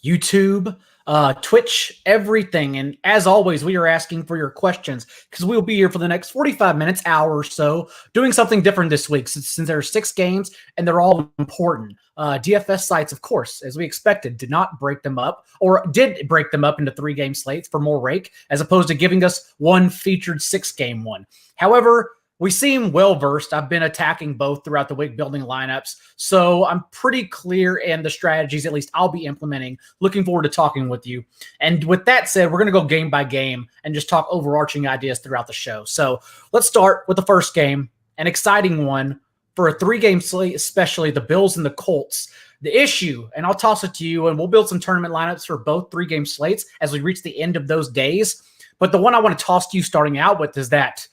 YouTube, Twitch, everything. And as always, we are asking for your questions because we'll be here for the next 45 minutes, hour or so, doing something different this week since there are 6 games and they're all important. DFS sites, of course, as we expected, did not break them up or did break them up into 3-game slates for more rake as opposed to giving us one featured 6-game one. However, we seem well-versed. I've been attacking both throughout the week, building lineups. So I'm pretty clear in the strategies, at least I'll be implementing. Looking forward to talking with you. And with that said, we're going to go game by game and just talk overarching ideas throughout the show. So let's start with the first game, an exciting one for a 3-game slate, especially the Bills and the Colts. The issue, and I'll toss it to you, and we'll build some tournament lineups for both 3-game slates as we reach the end of those days. But the one I want to toss to you starting out with is that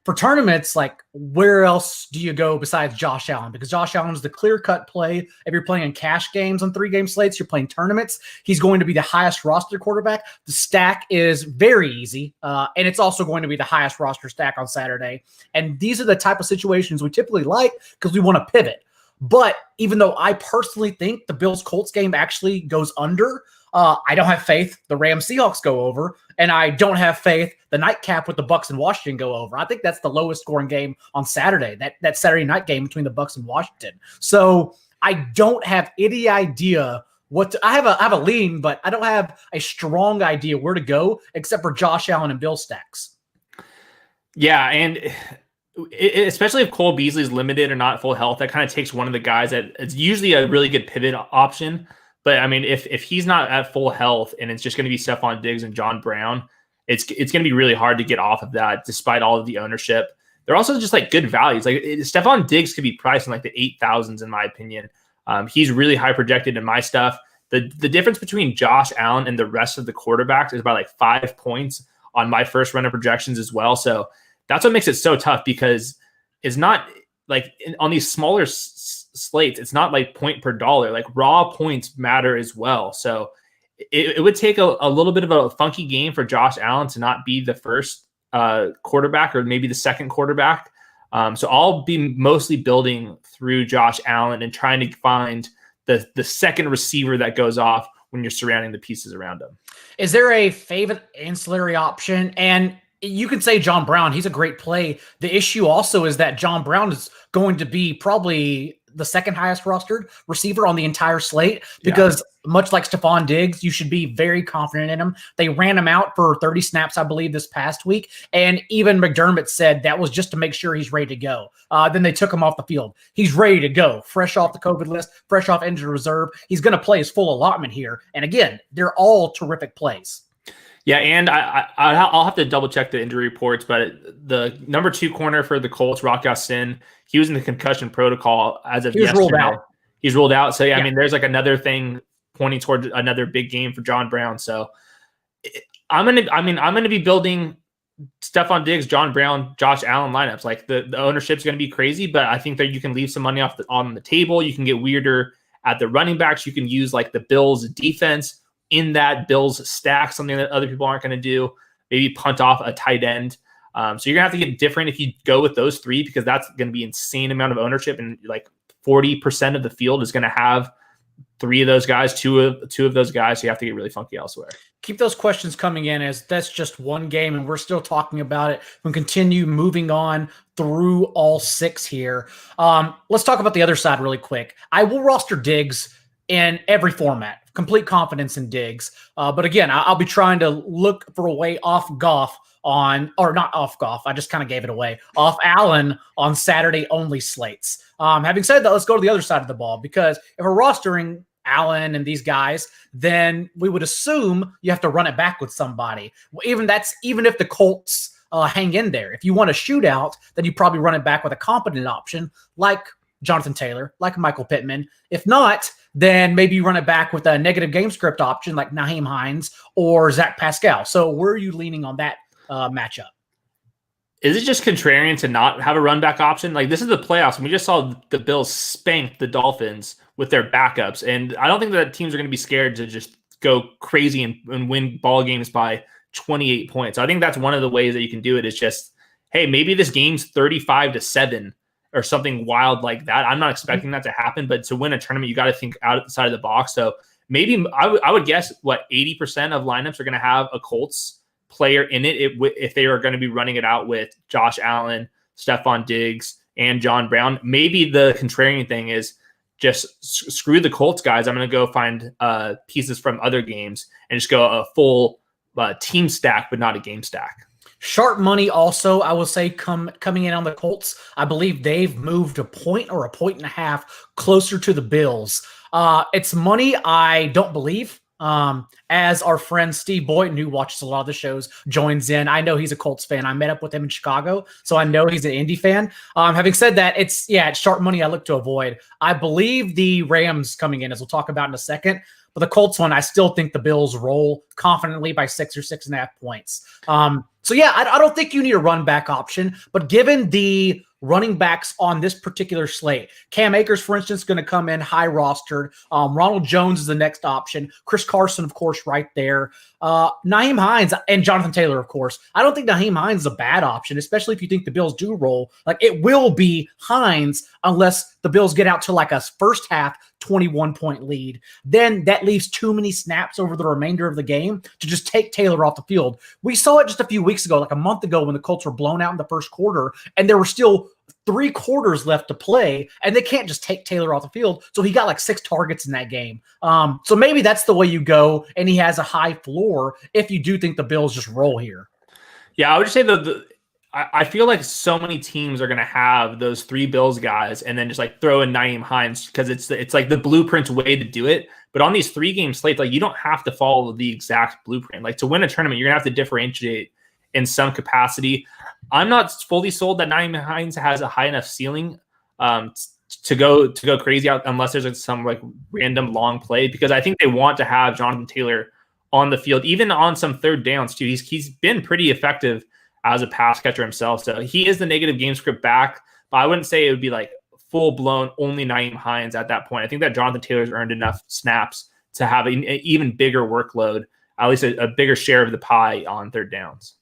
for tournaments, like, where else do you go besides Josh Allen? Because Josh Allen is the clear-cut play. If you're playing in cash games on 3-game slates, you're playing tournaments, he's going to be the highest roster quarterback. The stack is very easy, and it's also going to be the highest roster stack on Saturday. And these are the type of situations we typically like because we want to pivot. But even though I personally think the Bills-Colts game actually goes under, I don't have faith the Rams-Seahawks go over, and I don't have faith the nightcap with the Bucs and Washington go over. I think that's the lowest scoring game on Saturday, that Saturday night game between the Bucs and Washington. So I don't have any idea what to, I have a lean, but I don't have a strong idea where to go except for Josh Allen and Bill stacks. Yeah, and especially if Cole Beasley's limited or not full health, that kind of takes one of the guys that it's usually a really good pivot option. But I mean, if he's not at full health and it's just going to be Stephon Diggs and John Brown, it's going to be really hard to get off of that despite all of the ownership. They're also just like good values. Like Stephon Diggs could be priced in like the 8,000s in my opinion. He's really high projected in my stuff. The difference between Josh Allen and the rest of the quarterbacks is about like 5 points on my first run of projections as well. So that's what makes it so tough because it's not like on these smaller slates, it's not like point per dollar. Like raw points matter as well. So it would take a little bit of a funky game for Josh Allen to not be the first quarterback or maybe the second quarterback. So I'll be mostly building through Josh Allen and trying to find the second receiver that goes off when you're surrounding the pieces around him. Is there a favorite ancillary option? And you could say John Brown. He's a great play. The issue also is that John Brown is going to be probably the second highest rostered receiver on the entire slate because much like Stephon Diggs, you should be very confident in him. They ran him out for 30 snaps, I believe, this past week. And even McDermott said that was just to make sure he's ready to go. Then they took him off the field. He's ready to go, fresh off the COVID list, fresh off injured reserve. He's going to play his full allotment here. And again, they're all terrific plays. Yeah, and I'll have to double check the injury reports, but the number 2 corner for the Colts, Rock Ya-Sin, he was in the concussion protocol as of yesterday. He's ruled out. So yeah, I mean, there's like another thing pointing towards another big game for John Brown. So I'm gonna be building Stephon Diggs, John Brown, Josh Allen lineups. Like the ownership's gonna be crazy, but I think that you can leave some money on the table. You can get weirder at the running backs. You can use like the Bills defense in that Bills stack, something that other people aren't going to do, maybe punt off a tight end. So you're gonna have to get different if you go with those 3, because that's going to be insane amount of ownership. And like 40% of the field is going to have 3 of those guys, two of those guys. So you have to get really funky elsewhere. Keep those questions coming in, as that's just one game and we're still talking about it. We'll continue moving on through all 6 here. Let's talk about the other side really quick. I will roster Diggs in every format. Complete confidence in Diggs. But again, I'll be trying to look for a way off Goff or not off Goff. I just kind of gave it away. Off Allen on Saturday only slates. Having said that, let's go to the other side of the ball, because if we're rostering Allen and these guys, then we would assume you have to run it back with somebody. Even if the Colts hang in there. If you want a shootout, then you probably run it back with a competent option like Jonathan Taylor, like Michael Pittman. If not, then maybe you run it back with a negative game script option like Nyheim Hines or Zach Pascal. So where are you leaning on that matchup? Is it just contrarian to not have a run back option? Like, this is the playoffs, and we just saw the Bills spank the Dolphins with their backups. And I don't think that teams are going to be scared to just go crazy and win ball games by 28 points. So I think that's one of the ways that you can do it, is just, hey, maybe this game's 35-7 or something wild like that. I'm not expecting that to happen, but to win a tournament, you got to think outside of the box. So maybe I would guess 80% of lineups are going to have a Colts player in it if they are going to be running it out with Josh Allen, Stephon Diggs, and John Brown. Maybe the contrarian thing is just screw the Colts guys. I'm going to go find pieces from other games and just go a full team stack, but not a game stack. Sharp money also, I will say, coming in on the Colts. I believe they've moved a point or a point and a half closer to the Bills. It's money I don't believe. As our friend Steve Boynton, who watches a lot of the shows, joins in. I know he's a Colts fan. I met up with him in Chicago, so I know he's an Indy fan. Having said that, it's sharp money I look to avoid. I believe the Rams coming in, as we'll talk about in a second. But the Colts one, I still think the Bills roll confidently by 6 or 6.5 points. I don't think you need a run back option. But given the running backs on this particular slate, Cam Akers, for instance, going to come in high rostered. Ronald Jones is the next option. Chris Carson, of course, right there. Nyheim Hines and Jonathan Taylor, of course. I don't think Nyheim Hines is a bad option, especially if you think the Bills do roll. Like, it will be Hines unless the Bills get out to like a first half 21-point lead. Then that leaves too many snaps over the remainder of the game to just take Taylor off the field. We saw it just a few weeks ago, like a month ago, when the Colts were blown out in the first quarter, and there were still 3 quarters left to play, and they can't just take Taylor off the field. So he got like 6 targets in that game. So maybe that's the way you go, and he has a high floor if you do think the Bills just roll here. Yeah, I would just say I feel like so many teams are going to have those 3 Bills guys and then just like throw in Nyheim Hines because it's like the blueprint way to do it. But on these 3-game slates, like, you don't have to follow the exact blueprint. Like, to win a tournament, you're going to have to differentiate in some capacity. I'm not fully sold that Nyheim Hines has a high enough ceiling to go crazy out unless there's like some like random long play, because I think they want to have Jonathan Taylor on the field, even on some third downs too. He's been pretty effective as a pass catcher himself. So he is the negative game script back, but I wouldn't say it would be like full blown only Nyheim Hines at that point. I think that Jonathan Taylor's earned enough snaps to have an even bigger workload, at least a bigger share of the pie on third downs.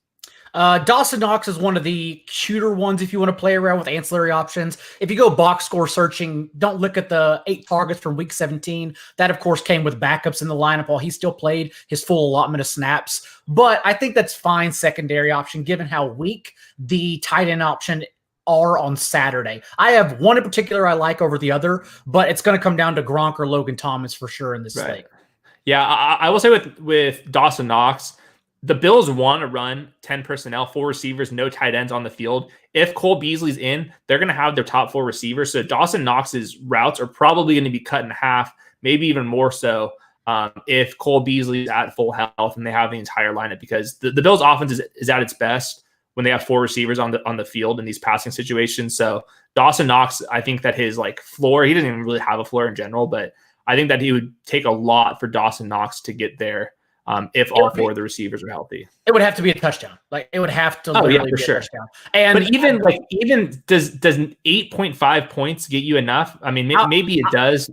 Dawson Knox is one of the shooter ones if you want to play around with ancillary options. If you go box score searching, don't look at the 8 targets from week 17. That, of course, came with backups in the lineup while he still played his full allotment of snaps. But I think that's fine secondary option given how weak the tight end option are on Saturday. I have one in particular I like over the other, but it's going to come down to Gronk or Logan Thomas for sure in this slate. Yeah, I will say with Dawson Knox, the Bills want to run 10 personnel, 4 receivers, no tight ends on the field. If Cole Beasley's in, they're going to have their top 4 receivers. So Dawson Knox's routes are probably going to be cut in half, maybe even more so if Cole Beasley's at full health and they have the entire lineup, because the Bills' offense is at its best when they have 4 receivers on the field in these passing situations. So Dawson Knox, I think that his like floor, he doesn't even really have a floor in general, but I think that he would take a lot for Dawson Knox to get there. If all 4 of the receivers are healthy, it would have to be a touchdown. Like, it would have to be a touchdown. And but even does 8.5 points get you enough? I mean, maybe it does.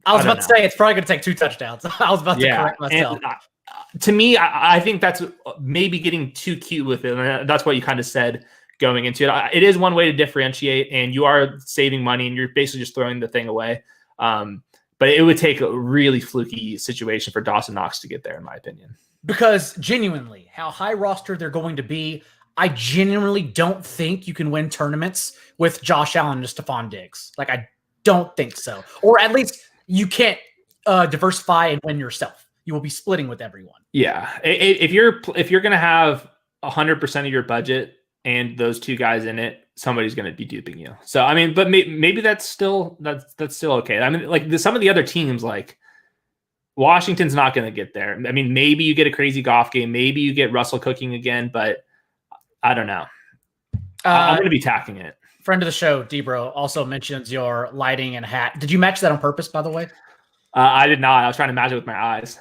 I was about to say it's probably going to take 2 touchdowns. I was about to correct myself. And, to me, I think that's maybe getting too cute with it. And that's what you kind of said going into it. It is one way to differentiate, and you are saving money, and you're basically just throwing the thing away. But it would take a really fluky situation for Dawson Knox to get there, in my opinion. Because genuinely, how high roster they're going to be, I genuinely don't think you can win tournaments with Josh Allen and Stephon Diggs. Like, I don't think so. Or at least you can't diversify and win yourself. You will be splitting with everyone. Yeah. If you're going to have 100% of your budget and those 2 guys in it, somebody's going to be duping you. So, I mean, but maybe that's still okay. I mean, like some of the other teams, like Washington's not going to get there. I mean, maybe you get a crazy Goff game. Maybe you get Russell cooking again, but I don't know. I'm going to be tacking it. Friend of the show, Debro, also mentions your lighting and hat. Did you match that on purpose, by the way? I did not. I was trying to match it with my eyes.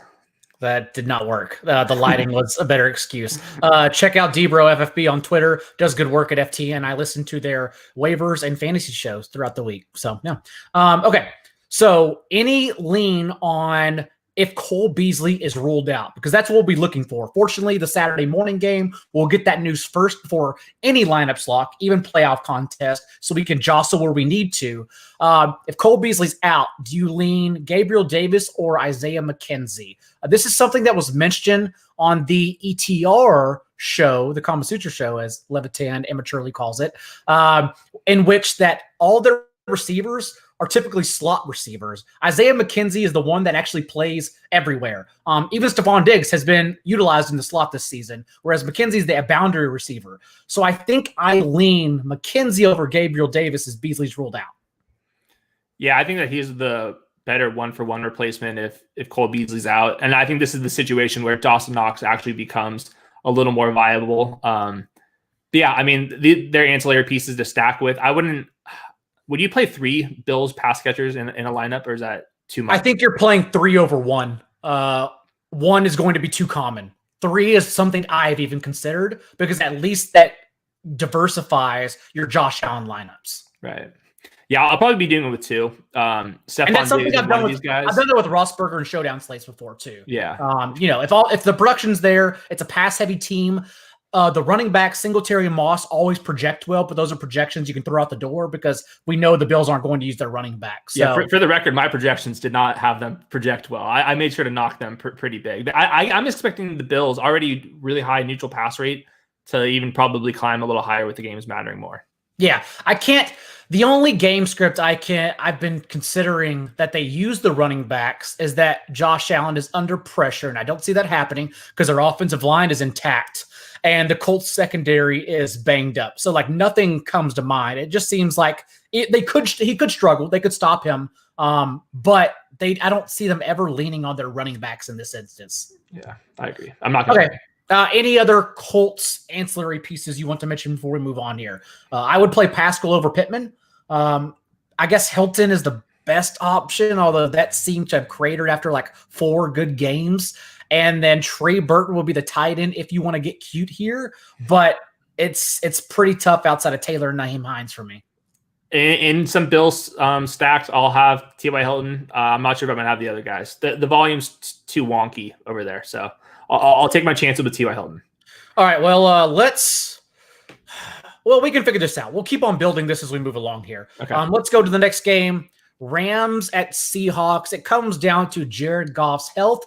That did not work. The lighting was a better excuse. Check out Debro FFB on Twitter. Does good work at FTN. I listen to their waivers and fantasy shows throughout the week. So, yeah. Okay. So any lean on if Cole Beasley is ruled out, because that's what we'll be looking for. Fortunately, the Saturday morning game, we'll get that news first before any lineups lock, even playoff contest, so we can jostle where we need to. If Cole Beasley's out, do you lean Gabriel Davis or Isaiah McKenzie? This is something that was mentioned on the ETR show, the Kama Sutra show, as Levitan immaturely calls it, in which that all their receivers are typically slot receivers. Isaiah McKenzie is the one that actually plays everywhere. Even Stephon Diggs has been utilized in the slot this season, whereas McKenzie's the boundary receiver. So I think I lean McKenzie over Gabriel Davis as Beasley's ruled out. Yeah, I think that he's the better one-for-one replacement if Cole Beasley's out. And I think this is the situation where Dawson Knox actually becomes a little more viable. But yeah, I mean, their ancillary pieces to stack with. Would you play 3 Bills pass catchers in a lineup, or is that too much? I think you're playing 3 over 1. 1 is going to be too common. 3 is something I've even considered, because at least that diversifies your Josh Allen lineups. Right. Yeah, I'll probably be doing it with 2. And that's something I've done with guys. I've done that with Rossberger and Showdown slates before too. Yeah. If the production's there, it's a pass heavy team. The running back Singletary and Moss always project well, but those are projections you can throw out the door because we know the Bills aren't going to use their running back. So, yeah, for the record, my projections did not have them project well. I made sure to knock them pretty big. I'm expecting the Bills, already really high neutral pass rate, to even probably climb a little higher with the games mattering more. Yeah, I can't. The only game script I've been considering that they use the running backs is that Josh Allen is under pressure, and I don't see that happening because their offensive line is intact and the Colts secondary is banged up. So like nothing comes to mind. It just seems like he could struggle. They could stop him, but I don't see them ever leaning on their running backs in this instance. Yeah, I agree. I'm not going to. Okay. Any other Colts ancillary pieces you want to mention before we move on here? I would play Pascal over Pittman. I guess Hilton is the best option, although that seemed to have cratered after like 4 good games. And then Trey Burton will be the tight end if you want to get cute here. But it's pretty tough outside of Taylor and Nyheim Hines for me. In some Bills stacks, I'll have T.Y. Hilton. I'm not sure if I'm going to have the other guys. The volume's too wonky over there, so I'll take my chances with T.Y. Hilton. All right, well, we can figure this out. We'll keep on building this as we move along here. Okay. Let's go to the next game. Rams at Seahawks. It comes down to Jared Goff's health.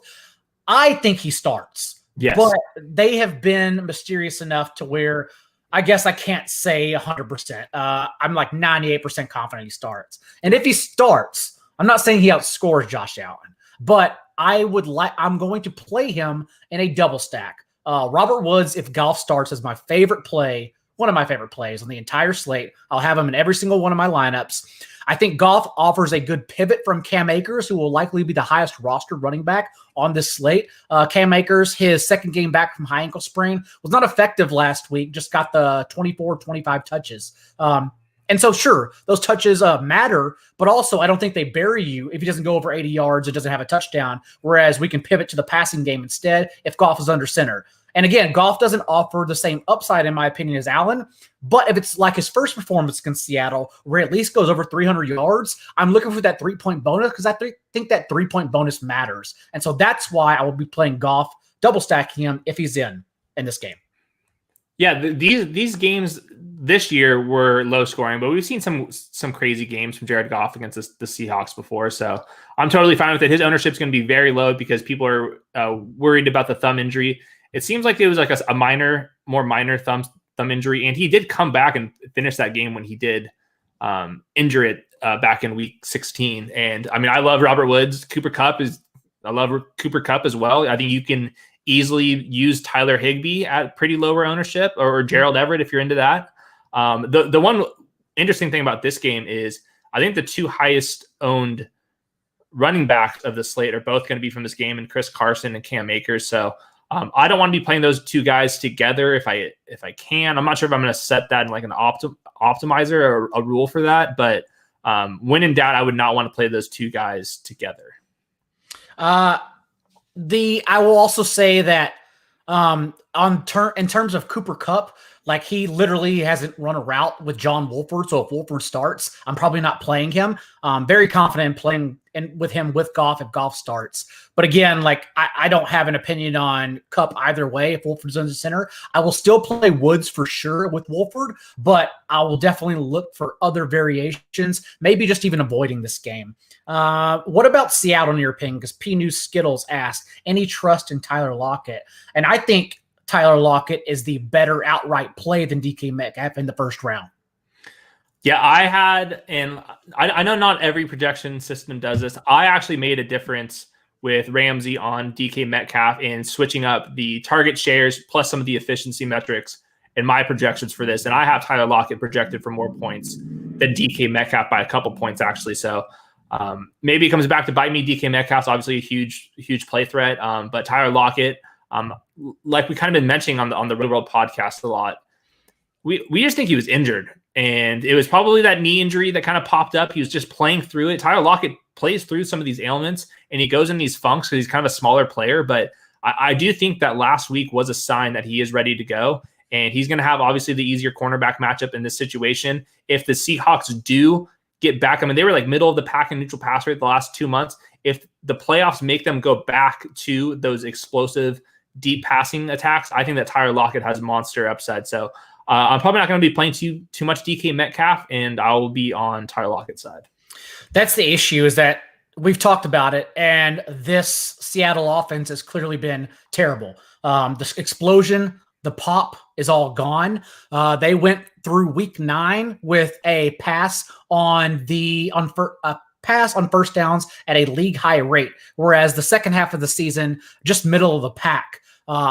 I think he starts. Yes. But they have been mysterious enough to where I guess I can't say 100%. I'm like 98% confident he starts. And if he starts, I'm not saying he outscores Josh Allen, but I'm going to play him in a double stack. Robert Woods, if Goff starts, is my favorite play, one of my favorite plays on the entire slate. I'll have him in every single one of my lineups. I think Goff offers a good pivot from Cam Akers, who will likely be the highest rostered running back on this slate. Cam Akers, his second game back from high ankle sprain, was not effective last week, just got the 24, 25 touches. And so, sure, those touches matter, but also I don't think they bury you if he doesn't go over 80 yards, it doesn't have a touchdown, whereas we can pivot to the passing game instead if Goff is under center. And again, Goff doesn't offer the same upside, in my opinion, as Allen. But if it's like his first performance against Seattle, where he at least goes over 300 yards, I'm looking for that 3-point bonus because I think that 3-point bonus matters. And so that's why I will be playing Goff, double stacking him if he's in this game. Yeah, these games this year were low scoring, but we've seen some crazy games from Jared Goff against the Seahawks before. So I'm totally fine with it. His ownership is going to be very low because people are worried about the thumb injury. It seems like it was like a more minor thumb injury, and he did come back and finish that game when he did injure it back in week 16. And I mean, I love Robert Woods. I love Cooper Kupp as well. I think you can easily use Tyler Higbee at pretty lower ownership, or Gerald Everett if you're into that. The one interesting thing about this game is I think the 2 highest owned running backs of the slate are both going to be from this game, and Chris Carson and Cam Akers. So I don't want to be playing those 2 guys together if I can. I'm not sure if I'm going to set that in like an optimizer or a rule for that, but when in doubt, I would not want to play those 2 guys together. I will also say that in terms of Cooper Kupp, like he literally hasn't run a route with John Wolford. So if Wolford starts, I'm probably not playing him. Very confident in playing with him with Goff if Goff starts. But again, like I don't have an opinion on Kupp either way. If Wolford's in the center, I will still play Woods for sure with Wolford, but I will definitely look for other variations, maybe just even avoiding this game. What about Seattle in your opinion? Because P News Skittles asked, any trust in Tyler Lockett? And I think Tyler Lockett is the better outright play than DK Metcalf in the first round. Yeah, I had, and I know not every projection system does this. I actually made a difference with Ramsey on DK Metcalf and switching up the target shares plus some of the efficiency metrics in my projections for this. And I have Tyler Lockett projected for more points than DK Metcalf by a couple points, actually. So maybe it comes back to bite me. DK Metcalf's obviously a huge play threat, but Tyler Lockett, like we kind of been mentioning on the Real World podcast a lot, we just think he was injured, and it was probably that knee injury that kind of popped up. He was just playing through it. Tyler Lockett plays through some of these ailments, and he goes in these funks because he's kind of a smaller player. But I do think that last week was a sign that he is ready to go, and he's going to have obviously the easier cornerback matchup in this situation. If the Seahawks do get back, I mean, they were like middle of the pack in neutral pass rate the last 2 months. If the playoffs make them go back to those explosive deep passing attacks, I think that Tyler Lockett has monster upside. So I'm probably not going to be playing too much DK Metcalf, and I will be on Tyler Lockett's side. That's the issue, is that we've talked about it, and this Seattle offense has clearly been terrible. The explosion, the pop is all gone. They went through week 9 with a pass on first downs at a league high rate, whereas the second half of the season, just middle of the pack,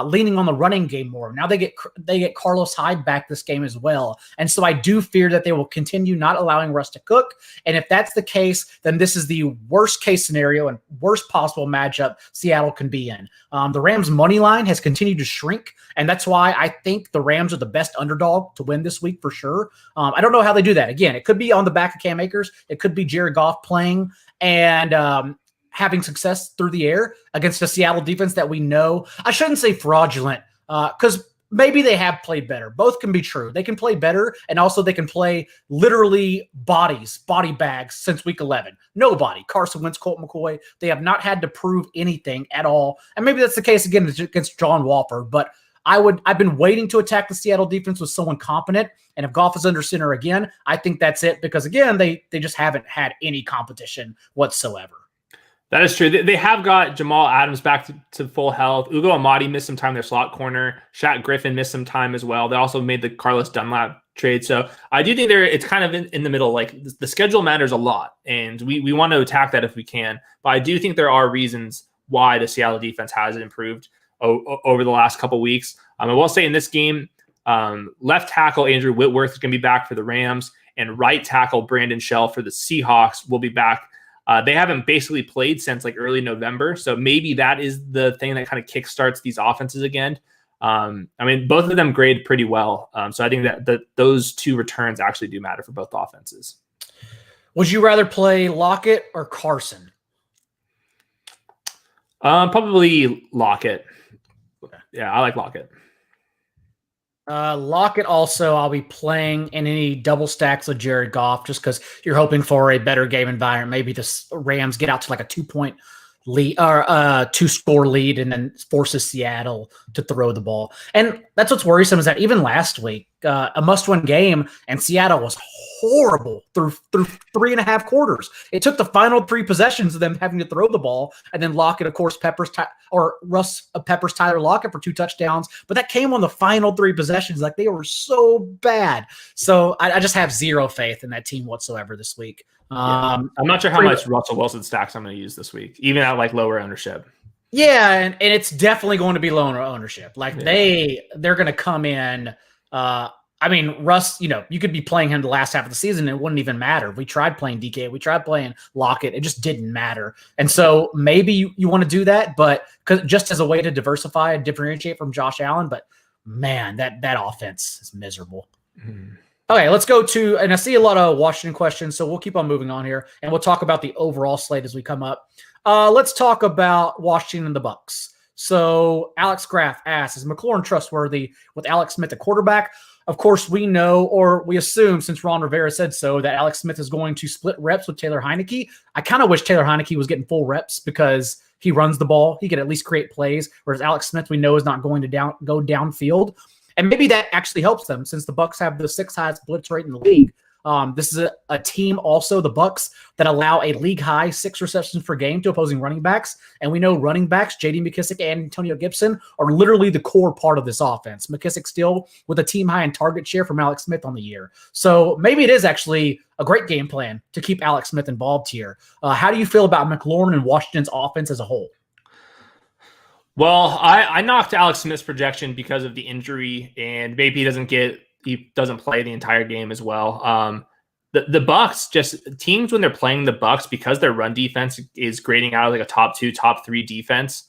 leaning on the running game more. Now they get Carlos Hyde back this game as well. And so I do fear that they will continue not allowing Russ to cook. And if that's the case, then this is the worst case scenario and worst possible matchup Seattle can be in. The Rams money line has continued to shrink, and that's why I think the Rams are the best underdog to win this week for sure. I don't know how they do that. Again, it could be on the back of Cam Akers. It could be Jared Goff playing and having success through the air against a Seattle defense that we know. I shouldn't say fraudulent because maybe they have played better. Both can be true. They can play better, and also they can play literally body bags since week 11. Nobody. Carson Wentz, Colt McCoy. They have not had to prove anything at all. And maybe that's the case again against John Wolford, but I've been waiting to attack the Seattle defense with someone competent. And if Goff is under center again, I think that's it, because again, they just haven't had any competition whatsoever. That is true. They have got Jamal Adams back to full health. Ugo Amadi missed some time in their slot corner. Shaq Griffin missed some time as well. They also made the Carlos Dunlap trade. So I do think it's kind of in the middle. Like the schedule matters a lot, and we want to attack that if we can. But I do think there are reasons why the Seattle defense has improved over the last couple weeks. I will say in this game, left tackle Andrew Whitworth is going to be back for the Rams, and right tackle Brandon Shell for the Seahawks will be back. They haven't basically played since like early November. So maybe that is the thing that kind of kickstarts these offenses again. I mean, both of them grade pretty well. So I think that those two returns actually do matter for both offenses. Would you rather play Lockett or Carson? Probably Lockett. Yeah, I like Lockett. Lockett also, I'll be playing in any double stacks with Jared Goff just because you're hoping for a better game environment. Maybe the Rams get out to like a 2-point lead or 2-score lead and then forces Seattle to throw the ball. And that's what's worrisome, is that even last week, a must-win game, and Seattle was horrible through 3.5 quarters. It took the final 3 possessions of them having to throw the ball, and then Lockett, of course, Russ peppers Tyler Lockett for 2 touchdowns. But that came on the final 3 possessions. Like, they were so bad. So I just have zero faith in that team whatsoever this week. I'm not sure how much Russell Wilson stacks I'm going to use this week, even at like lower ownership. Yeah, and it's definitely going to be lower ownership. Like they're going to come in. I mean, Russ, you could be playing him the last half of the season, and it wouldn't even matter. We tried playing DK. We tried playing Lockett. It just didn't matter. And so maybe you want to do that, but just as a way to diversify and differentiate from Josh Allen. But, man, that offense is miserable. Mm-hmm. Okay, let's go to – and I see a lot of Washington questions, so we'll keep on moving on here, and we'll talk about the overall slate as we come up. Let's talk about Washington and the Bucs. So Alex Graff asks, is McLaurin trustworthy with Alex Smith at quarterback? Of course, we know, or we assume, since Ron Rivera said so, that Alex Smith is going to split reps with Taylor Heineke. I kind of wish Taylor Heineke was getting full reps because he runs the ball. He could at least create plays, whereas Alex Smith, we know, is not going to go downfield. And maybe that actually helps them since the Bucs have the 6th highest blitz rate in the league. This is a team also, the Bucs, that allow a league high 6 receptions per game to opposing running backs. And we know running backs, J.D. McKissic and Antonio Gibson, are literally the core part of this offense. McKissic still with a team high in target share from Alex Smith on the year. So maybe it is actually a great game plan to keep Alex Smith involved here. How do you feel about McLaurin and Washington's offense as a whole? Well, I knocked Alex Smith's projection because of the injury, and maybe he doesn't play the entire game as well. The Bucs, just teams when they're playing the Bucs, because their run defense is grading out like a top 2, top 3 defense,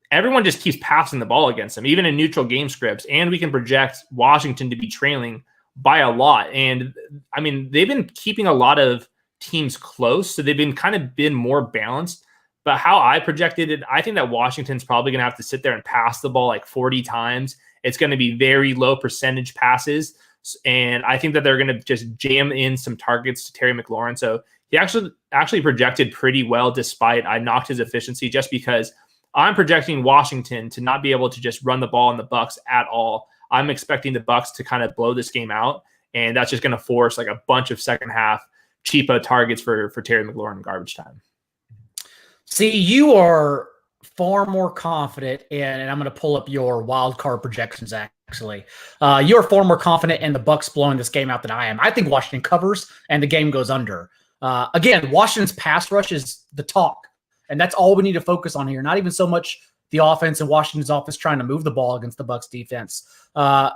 everyone just keeps passing the ball against them, even in neutral game scripts. And we can project Washington to be trailing by a lot. And I mean, they've been keeping a lot of teams close, so they've been more balanced. But how I projected it, I think that Washington's probably going to have to sit there and pass the ball like 40 times. It's going to be very low percentage passes. And I think that they're going to just jam in some targets to Terry McLaurin. So he actually projected pretty well, despite I knocked his efficiency, just because I'm projecting Washington to not be able to just run the ball in the Bucs at all. I'm expecting the Bucs to kind of blow this game out. And that's just going to force like a bunch of second half cheapo targets for Terry McLaurin in garbage time. See, you are far more confident in, and I'm going to pull up your wild card projections, actually. You're far more confident in the Bucs blowing this game out than I am. I think Washington covers and the game goes under. Again, Washington's pass rush is the talk, and that's all we need to focus on here. Not even so much the offense and Washington's offense trying to move the ball against the Bucs defense.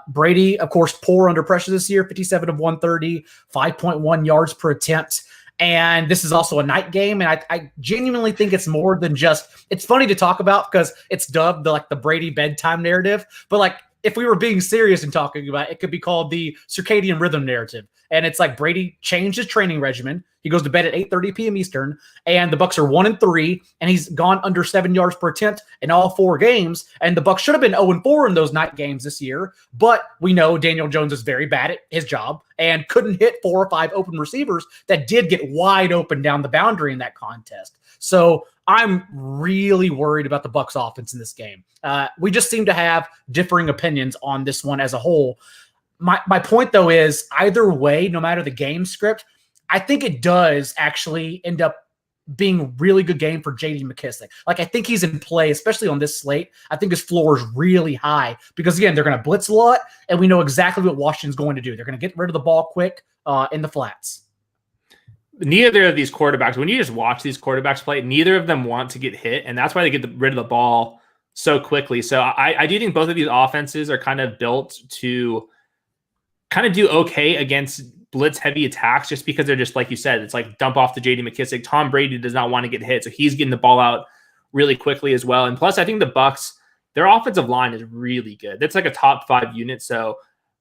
Brady, of course, poor under pressure this year, 57 of 130, 5.1 yards per attempt. And this is also a night game. And I genuinely think it's more than just, it's funny to talk about because it's dubbed the Brady bedtime narrative. But like, if we were being serious and talking about it, it could be called the circadian rhythm narrative. And it's like Brady changed his training regimen. He goes to bed at 8:30 p.m. Eastern, and the Bucs are 1-3, and he's gone under 7 yards per attempt in all 4 games. And the Bucs should have been 0-4 in those night games this year, but we know Daniel Jones is very bad at his job and couldn't hit 4 or 5 open receivers that did get wide open down the boundary in that contest. So I'm really worried about the Bucs offense in this game. We just seem to have differing opinions on this one as a whole. My point, though, is either way, no matter the game script, I think it does actually end up being a really good game for J.D. McKissic. Like, I think he's in play, especially on this slate. I think his floor is really high because, again, they're going to blitz a lot, and we know exactly what Washington's going to do. They're going to get rid of the ball quick in the flats. Neither of these quarterbacks, when you just watch these quarterbacks play, neither of them want to get hit, and that's why they get rid of the ball so quickly. So I do think both of these offenses are kind of built to kind of do okay against blitz heavy attacks, just because they're just, like you said, it's like dump off to J.D. McKissic. Tom Brady does not want to get hit, so he's getting the ball out really quickly as well. And plus, I think the Bucs, their offensive line is really good. That's like a top 5 unit. So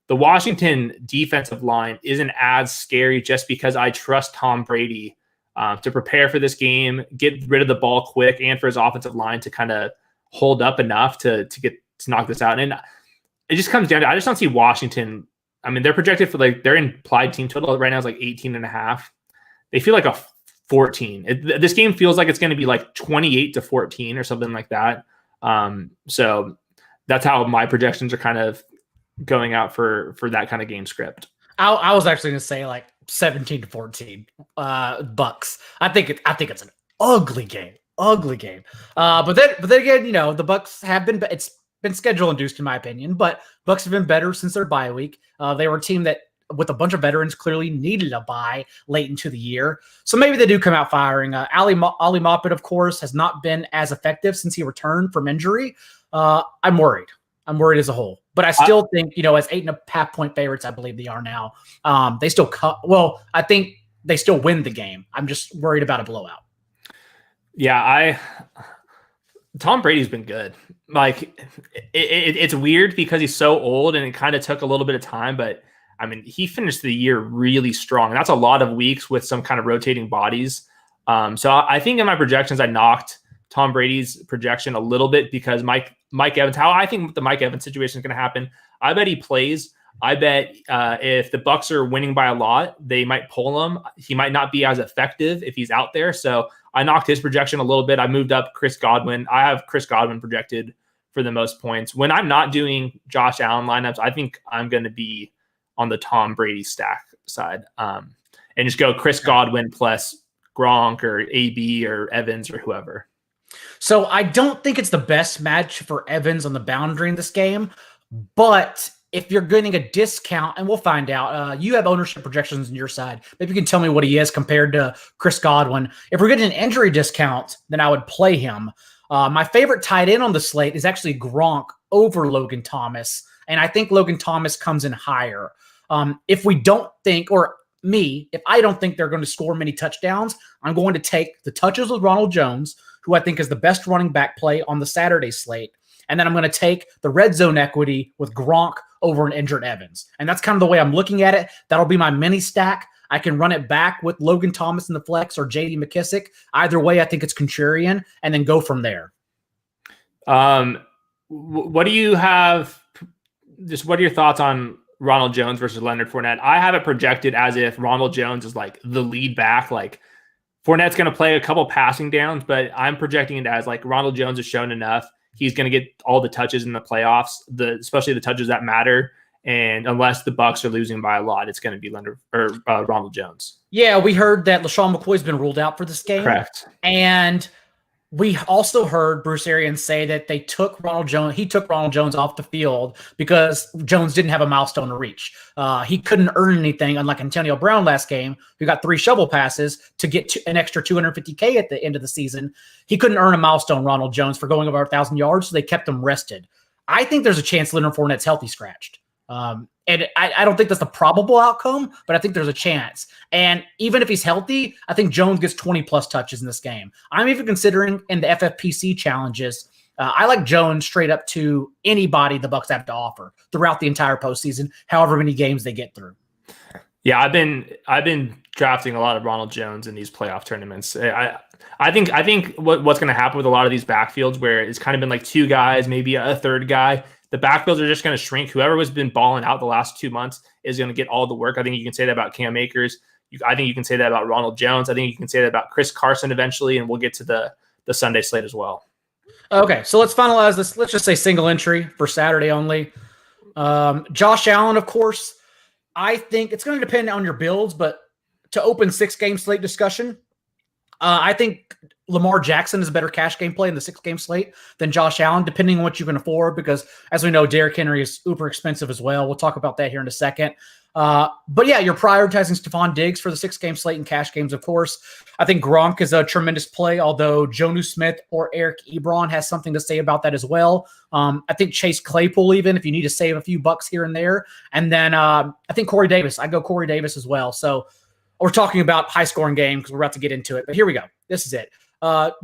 the Washington defensive line isn't as scary just because I trust Tom Brady to prepare for this game, get rid of the ball quick, and for his offensive line to kind of hold up enough to knock this out. And it just comes down to, I just don't see Washington. I mean, they're projected for their implied team total right now is like 18.5. They feel like a 14. This game feels like it's going to be like 28-14 or something like that. So that's how my projections are kind of going out for that kind of game script. I was actually going to say like 17-14 Bucs. I think it's an ugly game. But then again, the Bucs have been, it's been schedule induced in my opinion, but Bucs have been better since their bye week. They were a team that with a bunch of veterans clearly needed a bye late into the year. So maybe they do come out firing. Ali Moppet, of course, has not been as effective since he returned from injury. I'm worried. I'm worried as a whole, but I still think, as 8.5 point favorites, I believe they are now. They still I think they still win the game. I'm just worried about a blowout. Yeah, Tom Brady's been good. Like it's weird because he's so old and it kind of took a little bit of time, but I mean, he finished the year really strong. And that's a lot of weeks with some kind of rotating bodies. So I think in my projections, I knocked Tom Brady's projection a little bit because Mike Evans, how I think the Mike Evans situation is going to happen. I bet he plays. I bet if the Bucs are winning by a lot, they might pull him. He might not be as effective if he's out there. So I knocked his projection a little bit. I moved up Chris Godwin. I have Chris Godwin projected for the most points. When I'm not doing Josh Allen lineups, I think I'm going to be on the Tom Brady stack side and just go Chris Godwin plus Gronk or AB or Evans or whoever. So I don't think it's the best match for Evans on the boundary in this game, but if you're getting a discount, and we'll find out, you have ownership projections on your side. Maybe you can tell me what he is compared to Chris Godwin. If we're getting an injury discount, then I would play him. My favorite tight end on the slate is actually Gronk over Logan Thomas, and I think Logan Thomas comes in higher. If we don't think, or me, if I don't think they're going to score many touchdowns, I'm going to take the touches with Ronald Jones, who I think is the best running back play on the Saturday slate. And then I'm going to take the red zone equity with Gronk over an injured Evans. And that's kind of the way I'm looking at it. That'll be my mini stack. I can run it back with Logan Thomas in the flex or J.D. McKissick. Either way, I think it's contrarian, and then go from there. What do you have? Just what are your thoughts on Ronald Jones versus Leonard Fournette? I have it projected as if Ronald Jones is like the lead back. Like Fournette's going to play a couple passing downs, but I'm projecting it as like Ronald Jones has shown enough. He's going to get all the touches in the playoffs, especially the touches that matter. And unless the Bucs are losing by a lot, it's going to be Leonard or Ronald Jones. Yeah, we heard that LaShawn McCoy's been ruled out for this game. Correct. And we also heard Bruce Arians say that they took Ronald Jones. He took Ronald Jones off the field because Jones didn't have a milestone to reach. He couldn't earn anything, unlike Antonio Brown last game, who got 3 shovel passes to get an extra $250K at the end of the season. He couldn't earn a milestone, Ronald Jones, for going over 1,000 yards, so they kept him rested. I think there's a chance Leonard Fournette's healthy scratched. And I don't think that's the probable outcome, but I think there's a chance. And even if he's healthy, I think Jones gets 20-plus touches in this game. I'm even considering in the FFPC challenges, I like Jones straight up to anybody the Bucs have to offer throughout the entire postseason, however many games they get through. Yeah, I've been drafting a lot of Ronald Jones in these playoff tournaments. I think what's going to happen with a lot of these backfields where it's kind of been like 2 guys, maybe a third guy. The backfields are just going to shrink. Whoever has been balling out the last 2 months is going to get all the work. I think you can say that about Cam Akers. I think you can say that about Ronald Jones. I think you can say that about Chris Carson eventually, and we'll get to the Sunday slate as well. Okay, so let's finalize this. Let's just say single entry for Saturday only. Josh Allen, of course. I think it's going to depend on your builds, but to open 6-game slate discussion, I think Lamar Jackson is a better cash game play in the 6-game slate than Josh Allen, depending on what you can afford, because as we know, Derrick Henry is uber expensive as well. We'll talk about that here in a second. But yeah, you're prioritizing Stephon Diggs for the 6-game slate and cash games, of course. I think Gronk is a tremendous play, although Jonnu Smith or Eric Ebron has something to say about that as well. I think Chase Claypool, even if you need to save a few bucks here and there. And then I think Corey Davis. I go Corey Davis as well. So we're talking about high-scoring game because we're about to get into it. But here we go. This is it.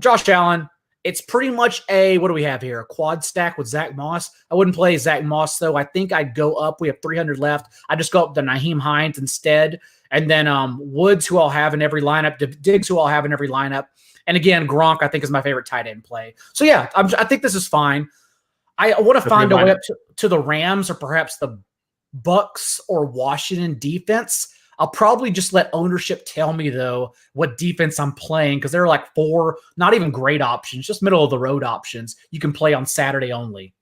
Josh Allen, it's pretty much what do we have here? A quad stack with Zach Moss. I wouldn't play Zach Moss, though. I think I'd go up. We have 300 left. I just go up to Nyheim Hines instead. And then Woods, who I'll have in every lineup. Diggs, who I'll have in every lineup. And again, Gronk, I think, is my favorite tight end play. So, yeah, I think this is fine. I want to find a way up to the Rams or perhaps the Bucs or Washington defense. I'll probably just let ownership tell me, though, what defense I'm playing, because there are like 4 not even great options, just middle-of-the-road options you can play on Saturday only.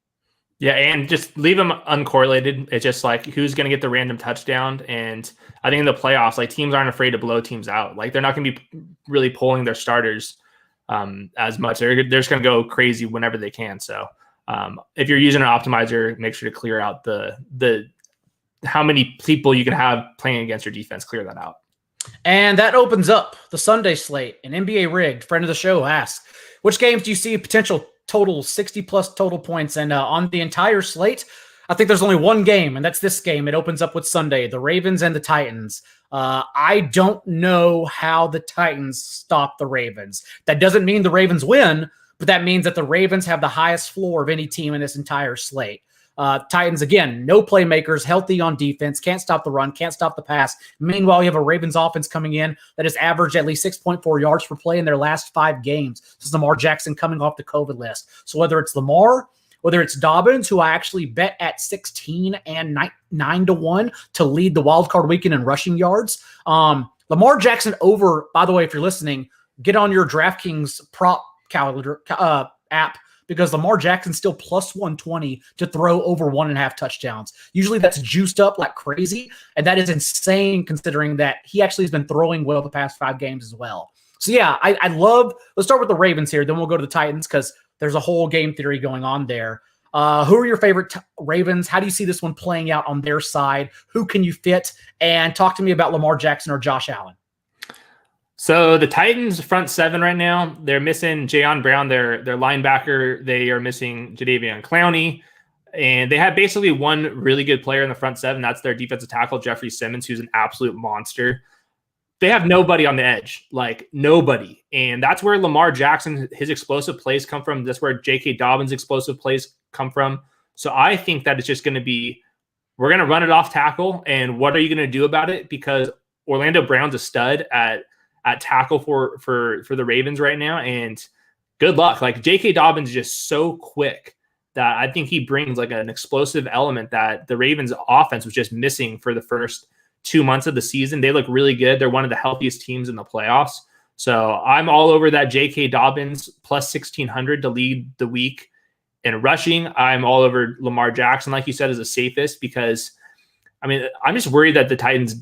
Yeah, and just leave them uncorrelated. It's just like who's going to get the random touchdown. And I think in the playoffs, like teams aren't afraid to blow teams out. Like they're not going to be really pulling their starters as much. They're just going to go crazy whenever they can. So if you're using an optimizer, make sure to clear out the how many people you can have playing against your defense. Clear that out. And that opens up the Sunday slate. An NBA Rigged friend of the show asks, which games do you see potential total 60-plus total points? And on the entire slate, I think there's only one game, and that's this game. It opens up with Sunday, the Ravens and the Titans. I don't know how the Titans stop the Ravens. That doesn't mean the Ravens win, but that means that the Ravens have the highest floor of any team in this entire slate. Titans, again, no playmakers, healthy on defense, can't stop the run, can't stop the pass. Meanwhile, you have a Ravens offense coming in that has averaged at least 6.4 yards per play in their last 5 games. This is Lamar Jackson coming off the COVID list. So whether it's Lamar, whether it's Dobbins, who I actually bet at 16 and 9-1 to lead the wildcard weekend in rushing yards. Lamar Jackson over, by the way, if you're listening, get on your DraftKings prop calendar app, because Lamar Jackson's still plus 120 to throw over 1.5 touchdowns. Usually that's juiced up like crazy, and that is insane considering that he actually has been throwing well the past 5 games as well. So yeah, I love, let's start with the Ravens here, then we'll go to the Titans because there's a whole game theory going on there. Who are your favorite Ravens? How do you see this one playing out on their side? Who can you fit? And talk to me about Lamar Jackson or Josh Allen. So the Titans front 7 right now, they're missing Jayon Brown, their linebacker. They are missing Jadeveon Clowney. And they have basically one really good player in the front 7. That's their defensive tackle, Jeffrey Simmons, who's an absolute monster. They have nobody on the edge, like nobody. And that's where Lamar Jackson, his explosive plays come from. That's where J.K. Dobbins' explosive plays come from. So I think that it's just going to be, we're going to run it off tackle. And what are you going to do about it? Because Orlando Brown's a stud at tackle for the Ravens right now. And good luck. Like J.K. Dobbins is just so quick that I think he brings like an explosive element that the Ravens offense was just missing for the first 2 months of the season. They look really good. They're one of the healthiest teams in the playoffs. So I'm all over that J.K. Dobbins plus 1,600 to lead the week in rushing. I'm all over Lamar Jackson, like you said, is the safest because, I mean, I'm just worried that the Titans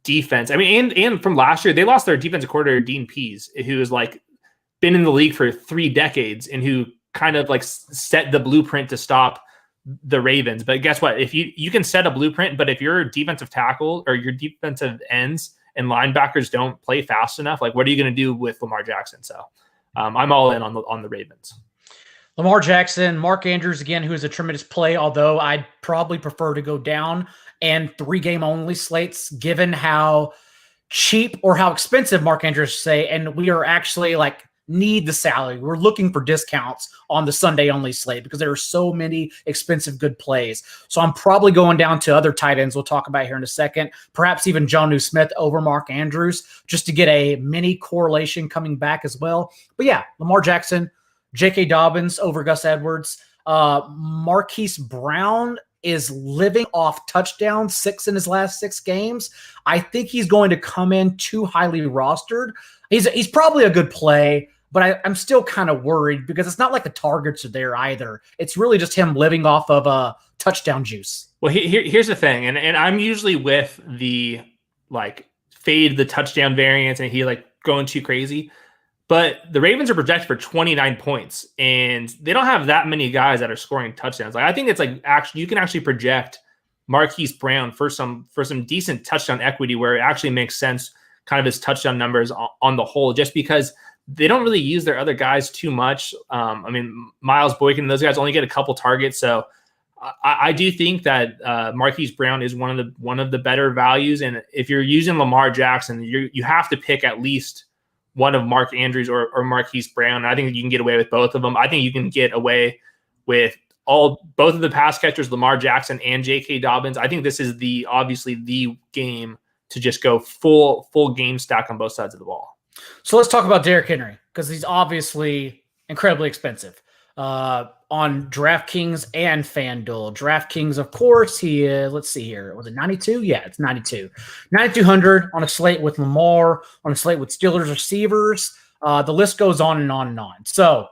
defense, I mean, and from last year, they lost their defensive coordinator, Dean Pease, who has like been in the league for 3 decades and who kind of like set the blueprint to stop the Ravens. But guess what? If you can set a blueprint, but if your defensive tackle or your defensive ends and linebackers don't play fast enough, like what are you going to do with Lamar Jackson? So I'm all in on the Ravens. Lamar Jackson, Mark Andrews, again, who is a tremendous play, although I'd probably prefer to go down and 3-game only slates, given how cheap or how expensive Mark Andrews say, and we are actually like need the salary. We're looking for discounts on the Sunday only slate because there are so many expensive good plays. So I'm probably going down to other tight ends we'll talk about here in a second, perhaps even Jonnu Smith over Mark Andrews, just to get a mini correlation coming back as well. But yeah, Lamar Jackson, J.K. Dobbins over Gus Edwards. Marquise Brown is living off touchdowns, 6 in his last 6 games. I think he's going to come in too highly rostered. He's probably a good play, but I'm still kind of worried because it's not like the targets are there either. It's really just him living off of a touchdown juice. Well, here's the thing, and I'm usually with the like fade the touchdown variance and he like going too crazy. But the Ravens are projected for 29 points, and they don't have that many guys that are scoring touchdowns. Like I think it's like actually you can actually project Marquise Brown for some decent touchdown equity where it actually makes sense, kind of his touchdown numbers on the whole, just because they don't really use their other guys too much. I mean, Miles Boykin and those guys only get a couple targets, so I do think that Marquise Brown is one of the better values. And if you're using Lamar Jackson, you have to pick at least one of Mark Andrews or Marquise Brown. I think you can get away with both of them. I think you can get away with both of the pass catchers, Lamar Jackson and J.K. Dobbins. I think this is obviously the game to just go full game stack on both sides of the ball. So let's talk about Derrick Henry because he's obviously incredibly expensive on DraftKings and FanDuel. DraftKings, of course, he is, let's see here. Was it 92? Yeah, it's 92. 9,200 on a slate with Lamar, on a slate with Steelers receivers. The list goes on and on and on. So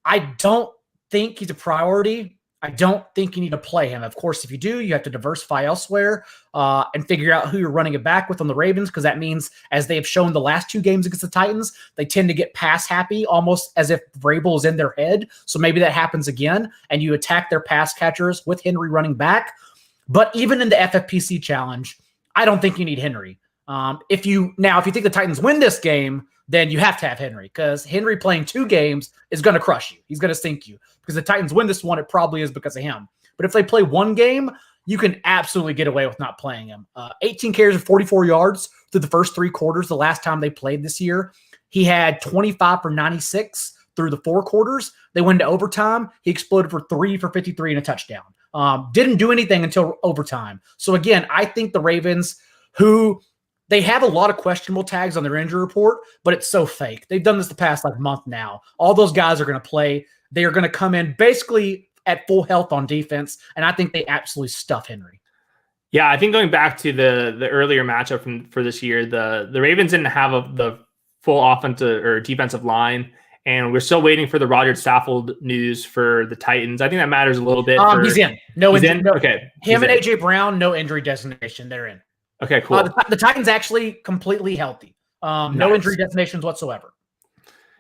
I don't think he's a priority. I don't think you need to play him. Of course, if you do, you have to diversify elsewhere and figure out who you're running it back with on the Ravens, because that means, as they've shown the last 2 games against the Titans, they tend to get pass happy, almost as if Vrabel is in their head. So maybe that happens again, and you attack their pass catchers with Henry running back. But even in the FFPC challenge, I don't think you need Henry. If you think the Titans win this game, then you have to have Henry, because Henry playing 2 games is going to crush you. He's going to sink you. Because the Titans win this one, it probably is because of him. But if they play 1 game, you can absolutely get away with not playing him. 18 carries and 44 yards through the first 3 quarters the last time they played this year. He had 25 for 96 through the 4 quarters. They went to overtime. He exploded for 3 for 53 and a touchdown. Didn't do anything until overtime. So again, I think the Ravens, who they have a lot of questionable tags on their injury report, but it's so fake. They've done this the past month now. All those guys are going to play. They are going to come in basically at full health on defense, and I think they absolutely stuff Henry. Yeah, I think going back to the earlier matchup for this year, the Ravens didn't have the full offensive or defensive line, and we're still waiting for the Roger Saffold news for the Titans. I think that matters a little bit. He's in. He's in? Okay. Him and AJ Brown, no injury designation. They're in. Okay, cool. The Titans actually completely healthy. No injury designations whatsoever.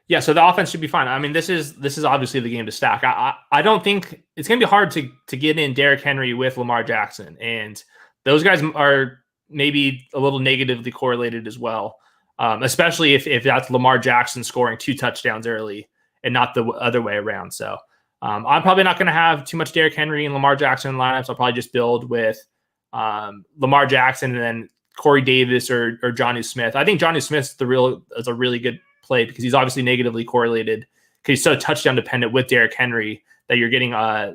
Yeah, so the offense should be fine. I mean, this is obviously the game to stack. I don't think it's going to be hard to get in Derrick Henry with Lamar Jackson, and those guys are maybe a little negatively correlated as well, especially if that's Lamar Jackson scoring 2 touchdowns early and not the other way around. So I'm probably not going to have too much Derrick Henry and Lamar Jackson in lineups. I'll probably just build with Lamar Jackson and then Corey Davis or Jonnu Smith. I think Jonnu Smith is a really good play because he's obviously negatively correlated because he's so touchdown dependent with Derrick Henry that you're getting a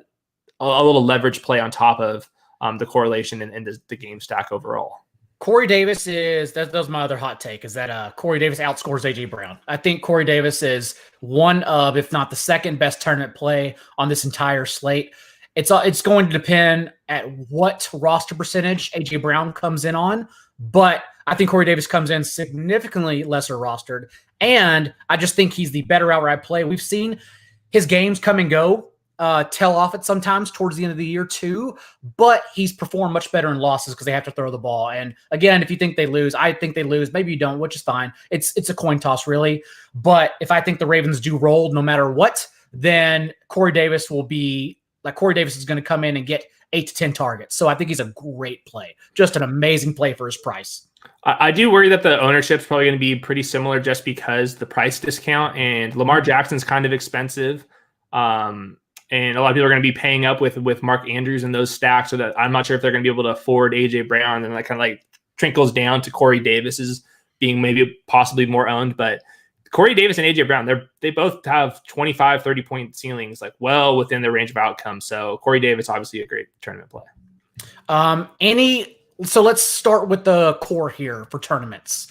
little leverage play on top of the correlation and the game stack overall. Corey Davis that was my other hot take, is that Corey Davis outscores AJ Brown. I think Corey Davis is one of, if not the second best tournament play on this entire slate. It's going to depend at what roster percentage AJ Brown comes in on, but I think Corey Davis comes in significantly lesser rostered, and I just think he's the better outright play. We've seen his games come and go, tail off at sometimes towards the end of the year too, but he's performed much better in losses because they have to throw the ball. And again, if you think they lose, I think they lose. Maybe you don't, which is fine. It's a coin toss really. But if I think the Ravens do roll no matter what, then Corey Davis is going to come in and get 8 to 10 targets. So I think he's a great play, just an amazing play for his price. I do worry that the ownership's probably going to be pretty similar just because the price discount, and Lamar Jackson's kind of expensive. And a lot of people are going to be paying up with Mark Andrews and those stacks, so that I'm not sure if they're going to be able to afford AJ Brown, and that kind of like trickles down to Corey Davis's being maybe possibly more owned. But Corey Davis and AJ Brown, they both have 25, 30 point ceilings, like well within their range of outcomes. So Corey Davis, obviously a great tournament play. So let's start with the core here for tournaments.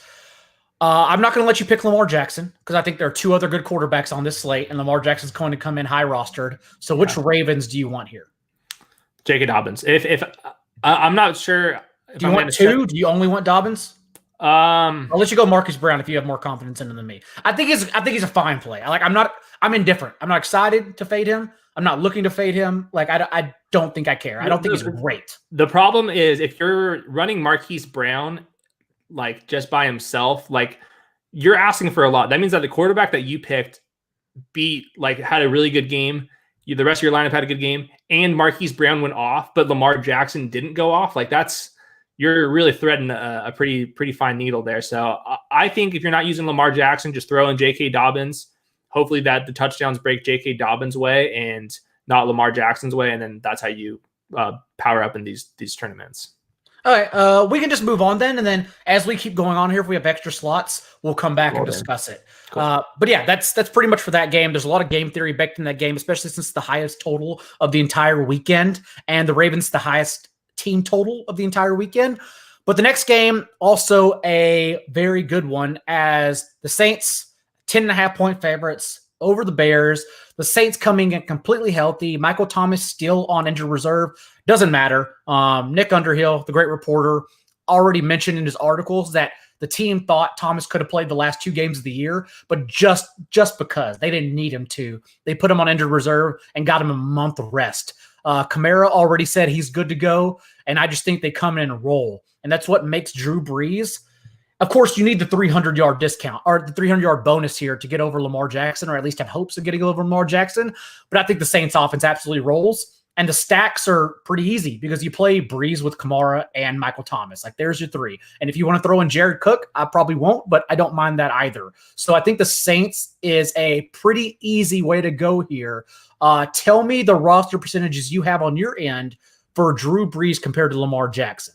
I'm not going to let you pick Lamar Jackson because I think there are 2 other good quarterbacks on this slate, and Lamar Jackson's going to come in high rostered. So which Ravens do you want here? J.K. Dobbins. If I'm not sure. Do you want 2? Do you only want Dobbins? I'll let you go Marcus Brown if you have more confidence in him than me. I think he's a fine play. I'm indifferent. I'm not excited to fade him. I'm not looking to fade him. I don't think I care. I don't think he's great. The problem is if you're running Marquise Brown just by himself, you're asking for a lot. That means that the quarterback that you picked had a really good game. The rest of your lineup had a good game, and Marquise Brown went off, but Lamar Jackson didn't go off. You're really threading a pretty fine needle there. So I think if you're not using Lamar Jackson, just throw in J.K. Dobbins. Hopefully that the touchdowns break J.K. Dobbins' way and not Lamar Jackson's way, and then that's how you power up in these tournaments. All right, we can just move on then, and then as we keep going on here, if we have extra slots, we'll come back and discuss it. Cool. But yeah, that's pretty much for that game. There's a lot of game theory baked in that game, especially since it's the highest total of the entire weekend, and the Ravens the highest team total of the entire weekend. But the next game, also a very good one, as the Saints 10.5 point favorites over the Bears. The Saints coming in completely healthy. Michael Thomas still on injured reserve. Doesn't matter. Nick Underhill, the great reporter, already mentioned in his articles that the team thought Thomas could have played the last 2 games of the year, but just because they didn't need him to, they put him on injured reserve and got him a month of rest. Kamara already said he's good to go, and I just think they come in and roll. And that's what makes Drew Brees. Of course, you need the 300-yard discount or the 300-yard bonus here to get over Lamar Jackson, or at least have hopes of getting over Lamar Jackson. But I think the Saints offense absolutely rolls. And the stacks are pretty easy because you play Breeze with Kamara and Michael Thomas. There's your 3. And if you want to throw in Jared Cook, I probably won't, but I don't mind that either. So I think the Saints is a pretty easy way to go here. Tell me the roster percentages you have on your end for Drew Brees compared to Lamar Jackson.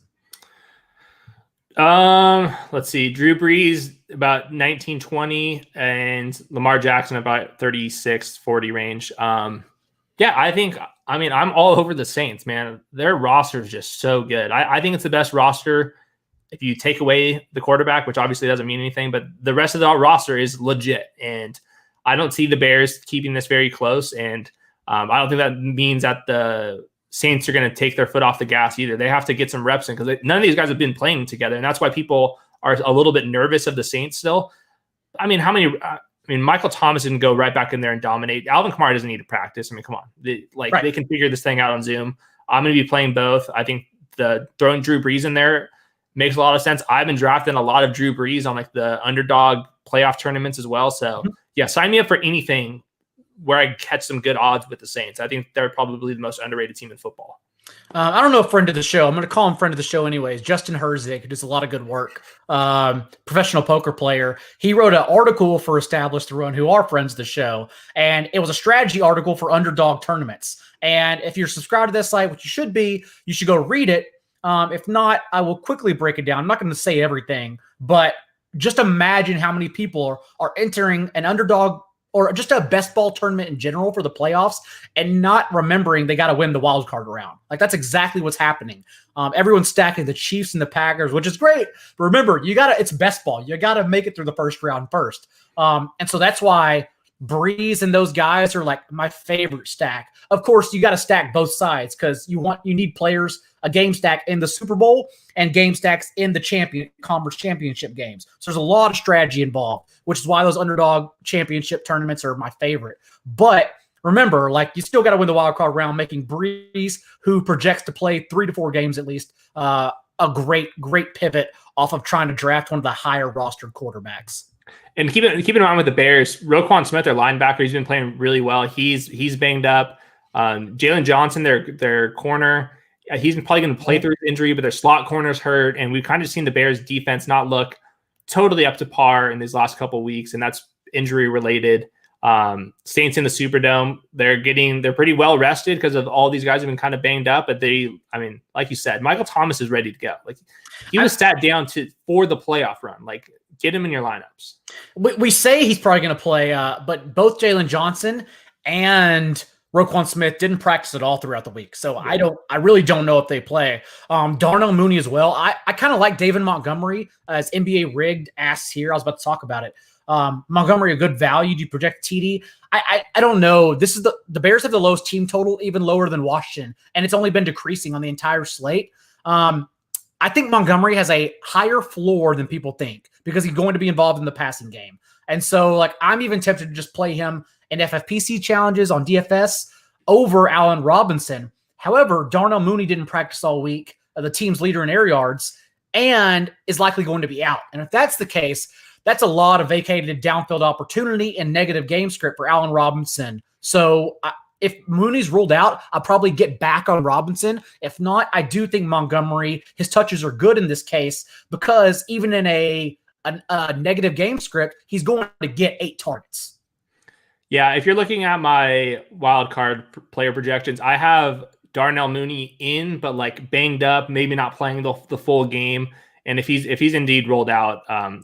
Let's see. Drew Brees about 19-20 and Lamar Jackson about 36-40 range. Yeah, I think I mean, I'm all over the Saints, man. Their roster is just so good. I think it's the best roster if you take away the quarterback, which obviously doesn't mean anything, but the rest of the roster is legit. And I don't see the Bears keeping this very close. And I don't think that means that the Saints are going to take their foot off the gas either. They have to get some reps in because none of these guys have been playing together. And that's why people are a little bit nervous of the Saints still. I mean, Michael Thomas didn't go right back in there and dominate. Alvin Kamara doesn't need to practice. I mean, come on. They can figure this thing out on Zoom. I'm going to be playing both. I think throwing Drew Brees in there makes a lot of sense. I've been drafting a lot of Drew Brees on like the underdog playoff tournaments as well. So yeah, sign me up for anything where I catch some good odds with the Saints. I think they're probably the most underrated team in football. I don't know a friend of the show. I'm going to call him friend of the show anyways. Justin Herzig, who does a lot of good work, professional poker player. He wrote an article for Established to Run, who are friends of the show, and it was a strategy article for underdog tournaments. And if you're subscribed to this site, which you should be, you should go read it. If not, I will quickly break it down. I'm not going to say everything, but just imagine how many people are entering an underdog or just a best ball tournament in general for the playoffs and not remembering they got to win the wild card round. Like that's exactly what's happening. Everyone's stacking the Chiefs and the Packers, which is great. But remember, it's best ball. You got to make it through the first round first. And so that's why Breeze and those guys are like my favorite stack. Of course, you got to stack both sides because you need players, a game stack in the Super Bowl and game stacks in the conference championship games. So there's a lot of strategy involved, which is why those underdog championship tournaments are my favorite. But remember, like you still got to win the wild card round, making Breeze, who projects to play 3 to 4 games at least, a great pivot off of trying to draft one of the higher rostered quarterbacks. And keep in mind with the Bears, Roquan Smith, their linebacker, he's been playing really well. He's banged up. Jalen Johnson, their corner, he's probably going to play through his injury, but their slot corner's hurt. And we've kind of seen the Bears defense not look totally up to par in these last couple of weeks, and that's injury related. Saints in the Superdome, they're pretty well rested because of all these guys have been kind of banged up. But like you said, Michael Thomas is ready to go. Like he was sat down for the playoff run. Like get him in your lineups. We say he's probably going to play, but both Jalen Johnson and Roquan Smith didn't practice at all throughout the week. So yeah. I really don't know if they play. Darnell Mooney as well. I kind of like David Montgomery as NBA rigged asks here. I was about to talk about it. Montgomery, a good value. Do you project TD? I don't know. This is the Bears have the lowest team total, even lower than Washington, and it's only been decreasing on the entire slate. I think Montgomery has a higher floor than people think because he's going to be involved in the passing game. And so like I'm even tempted to just play him in FFPC challenges on DFS over Allen Robinson. However, Darnell Mooney didn't practice all week, the team's leader in air yards, and is likely going to be out. And if that's the case, that's a lot of vacated downfield opportunity and negative game script for Allen Robinson. So if Mooney's ruled out, I'll probably get back on Robinson. If not, I do think Montgomery, his touches are good in this case because even in a negative game script, he's going to get 8 targets. Yeah, if you're looking at my wild card player projections, I have Darnell Mooney in, but like banged up, maybe not playing the full game. And if he's indeed rolled out, I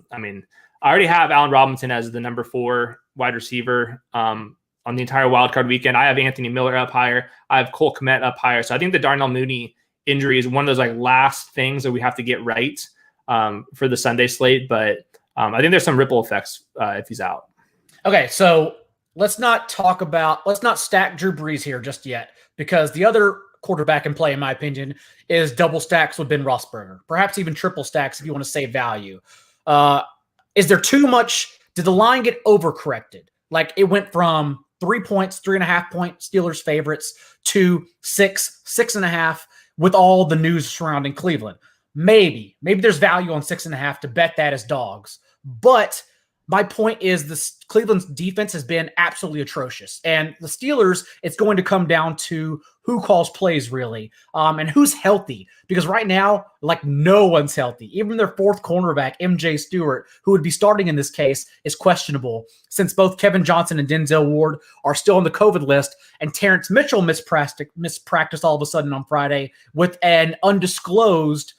already have Allen Robinson as the number 4 wide receiver on the entire wild card weekend. I have Anthony Miller up higher. I have Cole Kmet up higher. So I think the Darnell Mooney injury is one of those like last things that we have to get right for the Sunday slate. But I think there's some ripple effects if he's out. Okay, so let's not stack Drew Brees here just yet, because the other quarterback in play, in my opinion, is double stacks with Ben Roethlisberger, perhaps even triple stacks if you want to save value. Is there too much? Did the line get overcorrected? Like it went from 3 points, 3.5 point Steelers favorites to 6.5 with all the news surrounding Cleveland. Maybe there's value on 6.5 to bet that as dogs. But my point is Cleveland's defense has been absolutely atrocious. And the Steelers, it's going to come down to who calls plays really and who's healthy. Because right now, like no one's healthy. Even their 4th cornerback, MJ Stewart, who would be starting in this case, is questionable since both Kevin Johnson and Denzel Ward are still on the COVID list. And Terrence Mitchell mispracticed all of a sudden on Friday with an undisclosed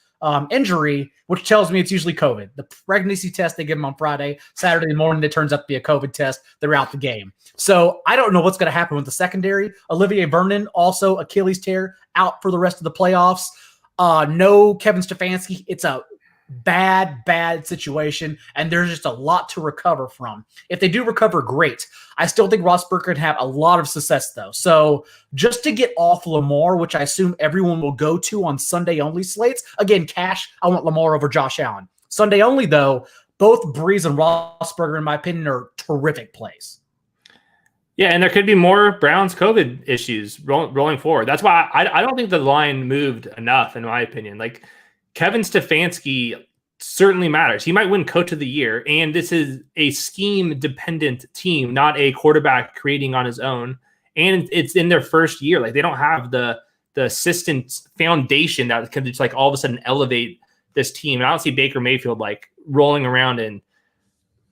injury, which tells me it's usually COVID. The pregnancy test they give him on Friday, Saturday morning, it turns out to be a COVID test. They're out the game. So I don't know what's going to happen with the secondary. Olivier Vernon, also Achilles tear, out for the rest of the playoffs. No Kevin Stefanski. It's a bad situation, and there's just a lot to recover from. If they do recover, great. I still think Roethlisberger can have a lot of success, though. So just to get off Lamar, which I assume everyone will go to on Sunday-only slates, again, cash, I want Lamar over Josh Allen. Sunday-only, though, both Breeze and Roethlisberger, in my opinion, are terrific plays. Yeah, and there could be more Browns COVID issues rolling forward. That's why I don't think the line moved enough, in my opinion. Like, Kevin Stefanski certainly matters. He might win Coach of the Year, and this is a scheme-dependent team, not a quarterback creating on his own. And it's in their first year. Like, they don't have the assistant foundation that can just like all of a sudden elevate this team. And I don't see Baker Mayfield like rolling around and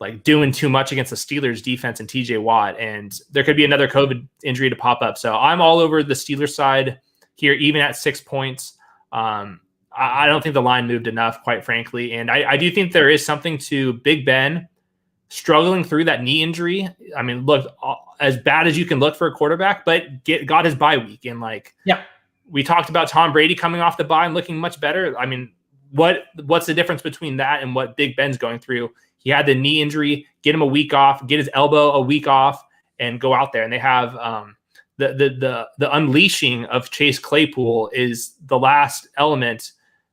like doing too much against the Steelers defense and TJ Watt. And there could be another COVID injury to pop up. So I'm all over the Steelers side here, even at 6 points. I don't think the line moved enough, quite frankly. And I do think there is something to Big Ben struggling through that knee injury. I mean, look, as bad as you can look for a quarterback, but got his bye week. And like, yeah, we talked about Tom Brady coming off the bye and looking much better. I mean, what's the difference between that and what Big Ben's going through? He had the knee injury, get him a week off, get his elbow a week off, and go out there. And they have the unleashing of Chase Claypool is the last element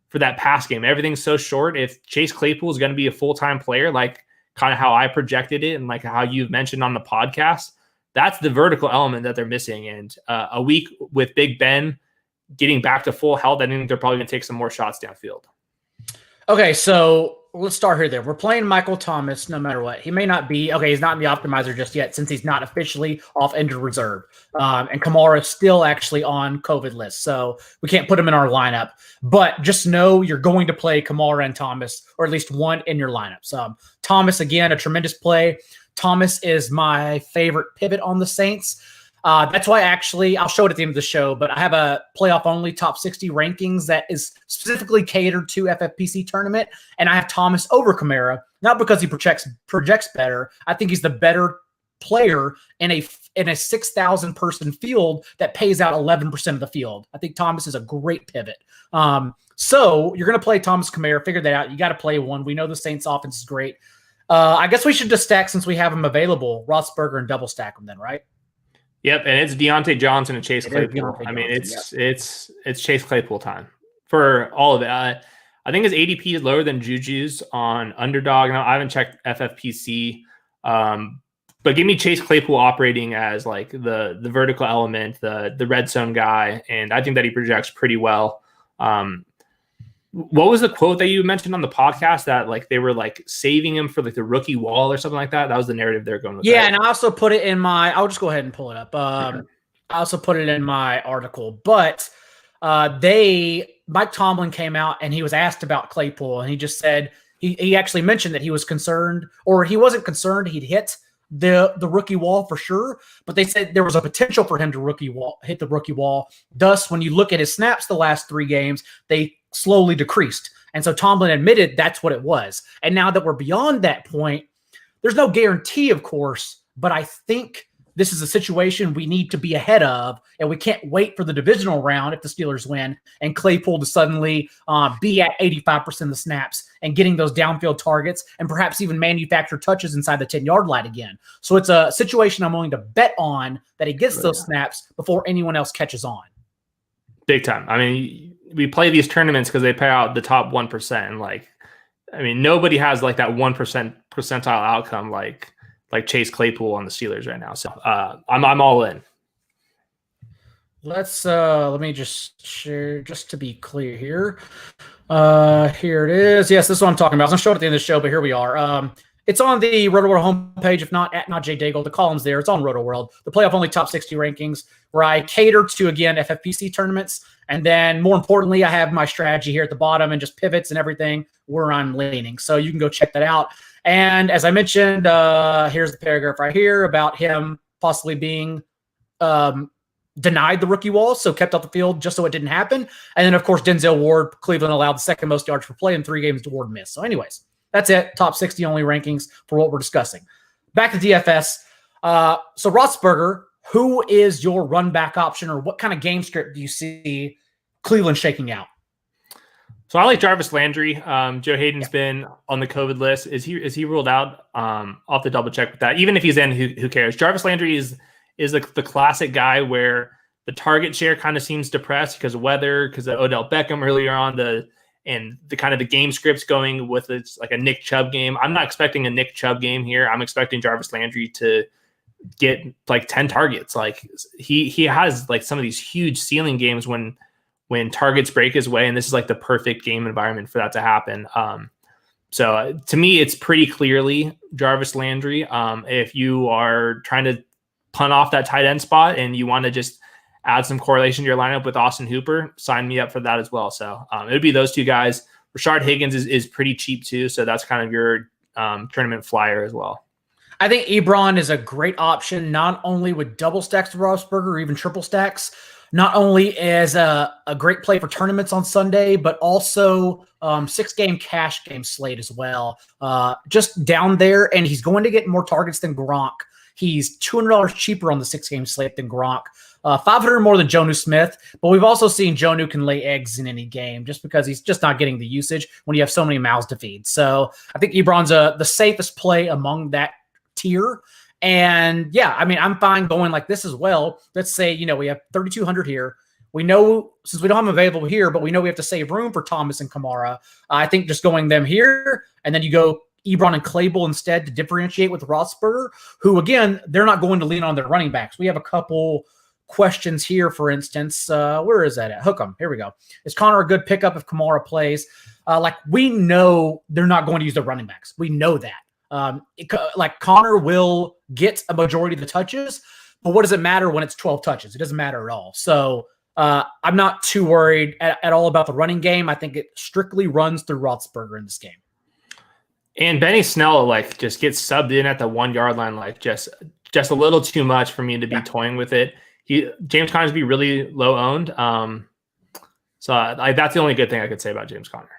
for that pass game. Everything's so short. If Chase Claypool is going to be a full-time player, like kind of how I projected it and like how you've mentioned on the podcast, that's the vertical element that they're missing. And a week with Big Ben getting back to full health, I think they're probably going to take some more shots downfield. Okay, so let's start here. We're playing Michael Thomas no matter what. He may not be, he's not in the optimizer just yet since he's not officially off injured reserve. And Kamara is still actually on COVID list, so we can't put him in our lineup. But just know you're going to play Kamara and Thomas, or at least one in your lineup. So Thomas, again, a tremendous play. Thomas is my favorite pivot on the Saints. That's why I'll show it at the end of the show, but I have a playoff only top 60 rankings that is specifically catered to FFPC tournament. And I have Thomas over Kamara, not because he projects better. I think he's the better player in a 6,000 person field that pays out 11% of the field. I think Thomas is a great pivot. So you're going to play Thomas Kamara, figure that out. You got to play one. We know the Saints offense is great. I guess we should just stack, since we have them available, Roethlisberger and double stack them then, right? Yep, and it's Deontay Johnson and Chase Claypool. I mean, it's Chase Claypool time for all of it. I think his ADP is lower than Juju's on Underdog. Now, I haven't checked FFPC, but give me Chase Claypool operating as like the vertical element, the red zone guy, and I think that he projects pretty well. What was the quote that you mentioned on the podcast that like they were like saving him for like the rookie wall or something like that? That was the narrative they're going with. Yeah, and I also put it in I'll just go ahead and pull it up. I also put it in my article, but Mike Tomlin came out and he was asked about Claypool, and he just said he actually mentioned that he was concerned, or he wasn't concerned he'd hit the rookie wall for sure, but they said there was a potential for him to hit the rookie wall. Thus, when you look at his snaps the last 3 games, they slowly decreased. And so Tomlin admitted that's what it was. And now that we're beyond that point, there's no guarantee, of course, but I think this is a situation we need to be ahead of, and we can't wait for the divisional round if the Steelers win and Claypool to suddenly be at 85% of the snaps and getting those downfield targets and perhaps even manufacture touches inside the 10-yard line again. So it's a situation I'm willing to bet on that he gets those snaps before anyone else catches on. Big time. I mean, we play these tournaments because they pay out the top 1%. And like, I mean, nobody has like that 1% percentile outcome like Chase Claypool on the Steelers right now. So I'm all in. Let me just share, just to be clear here. Here it is. Yes, this is what I'm talking about. I was going to show it at the end of the show, but here we are. It's on the RotoWorld homepage. If not, at NotJDaigle, the column's there. It's on RotoWorld. The playoff only top 60 rankings, where I cater to, again, FFPC tournaments. And then more importantly, I have my strategy here at the bottom and just pivots and everything where I'm leaning. So you can go check that out. And as I mentioned, here's the paragraph right here about him possibly being denied the rookie wall, so kept off the field just so it didn't happen. And then, of course, Denzel Ward, Cleveland allowed the second most yards per play in 3 games to Ward miss. So anyways, that's it. Top 60 only rankings for what we're discussing. Back to DFS. So Roethlisberger, who is your run back option, or what kind of game script do you see Cleveland shaking out? So I like Jarvis Landry. Joe Hayden's been on the COVID list. Is he ruled out? I'll have to double check with that. Even if he's in, who cares? Jarvis Landry is the classic guy where the target share kind of seems depressed because of weather, because of Odell Beckham earlier on, the kind of the game scripts going with it's like a Nick Chubb game. I'm not expecting a Nick Chubb game here. I'm expecting Jarvis Landry to get like 10 targets. Like he has like some of these huge ceiling games when targets break his way, and this is like the perfect game environment for that to happen. So to me, it's pretty clearly Jarvis Landry. If you are trying to punt off that tight end spot and you want to just add some correlation to your lineup with Austin Hooper, sign me up for that as well. So it would be those two guys. Rashard Higgins is pretty cheap too, so that's kind of your tournament flyer as well. I think Ebron is a great option, not only with double stacks to Roethlisberger or even triple stacks, not only as a great play for tournaments on Sunday, but also 6-game cash game slate as well. Just down there, and he's going to get more targets than Gronk. He's $200 cheaper on the 6-game slate than Gronk. 500 more than Jonnu Smith, but we've also seen Jonnu can lay eggs in any game just because he's just not getting the usage when you have so many mouths to feed. So I think Ebron's the safest play among that tier. And yeah, I mean, I'm fine going like this as well. Let's say, we have 3,200 here. We know, since we don't have them available here, but we know we have to save room for Thomas and Kamara. I think just going them here, and then you go Ebron and Claypool instead to differentiate with Roethlisberger, who, again, they're not going to lean on their running backs. We have a couple questions here, for instance. Where is that at? Hook'em. Here we go. Is Connor a good pickup if Kamara plays? We know they're not going to use their running backs. We know that. Connor will get a majority of the touches, but what does it matter when it's 12 touches? It doesn't matter at all. So I'm not too worried at all about the running game. I think it strictly runs through Roethlisberger in this game. And Benny Snell just gets subbed in at the 1 yard line, just a little too much for me to be toying with it. James Conner's be really low owned. So that's the only good thing I could say about James Conner.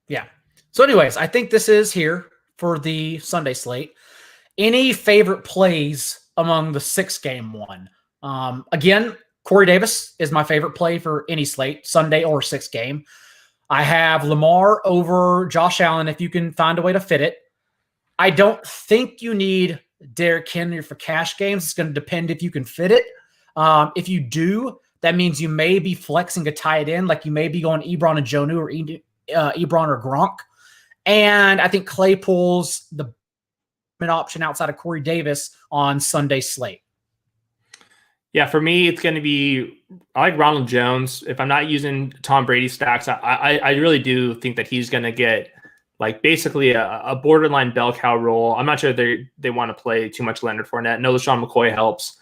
Yeah. So anyways, I think this is here for the Sunday slate. Any favorite plays among the 6-game one? Again, Corey Davis is my favorite play for any slate, Sunday or 6-game. I have Lamar over Josh Allen if you can find a way to fit it. I don't think you need Derrick Henry for cash games. It's going to depend if you can fit it. If you do, that means you may be flexing a tight end, like you may be going Ebron and Jonnu or Ebron or Gronk. And I think Claypool's the option outside of Corey Davis on Sunday slate. Yeah, for me, it's going to be, I like Ronald Jones. If I'm not using Tom Brady stacks, I really do think that he's going to get basically a borderline bell cow role. I'm not sure they want to play too much Leonard Fournette. No, LaShawn McCoy helps.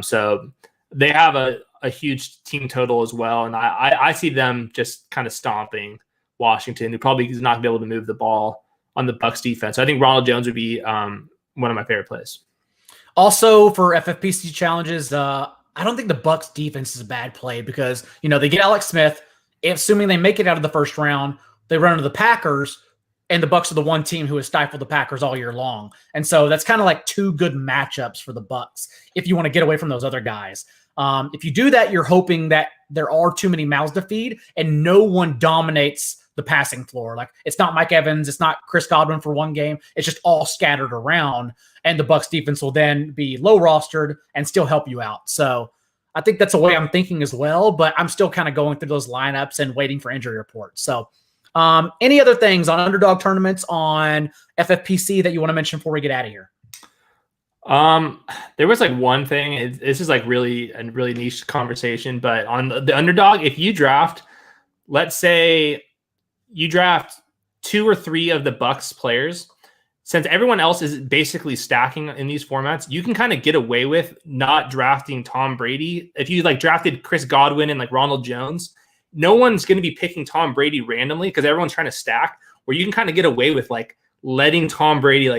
So they have a huge team total as well. And I see them just kind of stomping Washington, who probably is not going to be able to move the ball on the Bucs defense. So I think Ronald Jones would be one of my favorite plays. Also, for FFPC challenges, I don't think the Bucs defense is a bad play because, they get Alex Smith. Assuming they make it out of the first round, they run into the Packers, and the Bucs are the one team who has stifled the Packers all year long. And so that's kind of like two good matchups for the Bucs if you want to get away from those other guys. If you do that, you're hoping that there are too many mouths to feed and no one dominates the passing floor. It's not Mike Evans, it's not Chris Godwin for one game. It's just all scattered around, and the Bucs defense will then be low rostered and still help you out. So I think that's the way I'm thinking as well, but I'm still kind of going through those lineups and waiting for injury reports. So any other things on underdog tournaments on FFPC that you want to mention before we get out of here? There was one thing. This is really a really niche conversation, but on the underdog, if you draft, let's say you draft 2 or 3 of the Bucs players, since everyone else is basically stacking in these formats, you can kind of get away with not drafting Tom Brady. If you drafted Chris Godwin and Ronald Jones, no one's going to be picking Tom Brady randomly because everyone's trying to stack, where you can kind of get away with letting Tom Brady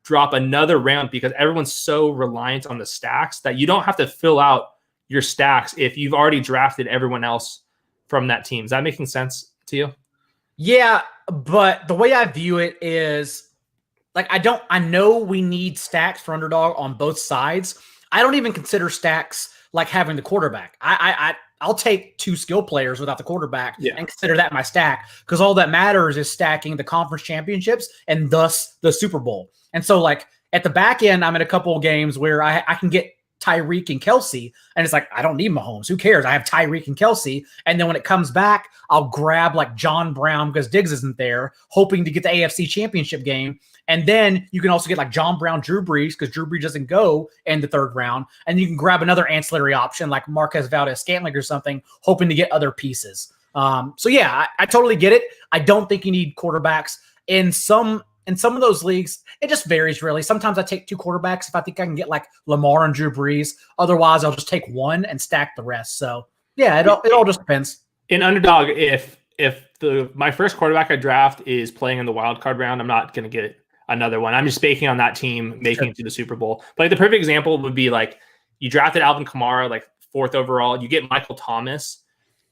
drop another round because everyone's so reliant on the stacks that you don't have to fill out your stacks if you've already drafted everyone else from that team. Is that making sense to you? Yeah, but the way I view it is like I know we need stacks for underdog on both sides. I don't even consider stacks like having the quarterback. I'll take 2 skill players without the quarterback and consider that my stack, because all that matters is stacking the conference championships and thus the Super Bowl. And so like at the back end, I'm in a couple of games where I can get Tyreek and Kelsey, and it's like, I don't need Mahomes. Who cares? I have Tyreek and Kelsey. And then when it comes back, I'll grab like John Brown because Diggs isn't there, hoping to get the AFC Championship game. And then you can also get like John Brown, Drew Brees, because Drew Brees doesn't go in the 3rd round. And you can grab another ancillary option like Marquez Valdez-Scantling or something, hoping to get other pieces. So yeah, I totally get it. I don't think you need quarterbacks in some of those leagues. It just varies really. Sometimes I take 2 quarterbacks if I think I can get like Lamar and Drew Brees. Otherwise, I'll just take 1 and stack the rest. So yeah, it all just depends. In underdog, if my first quarterback I draft is playing in the wild card round, I'm not going to get another one. I'm just banking on that team making it to the Super Bowl. But like the perfect example would be like you drafted Alvin Kamara like 4th overall. You get Michael Thomas.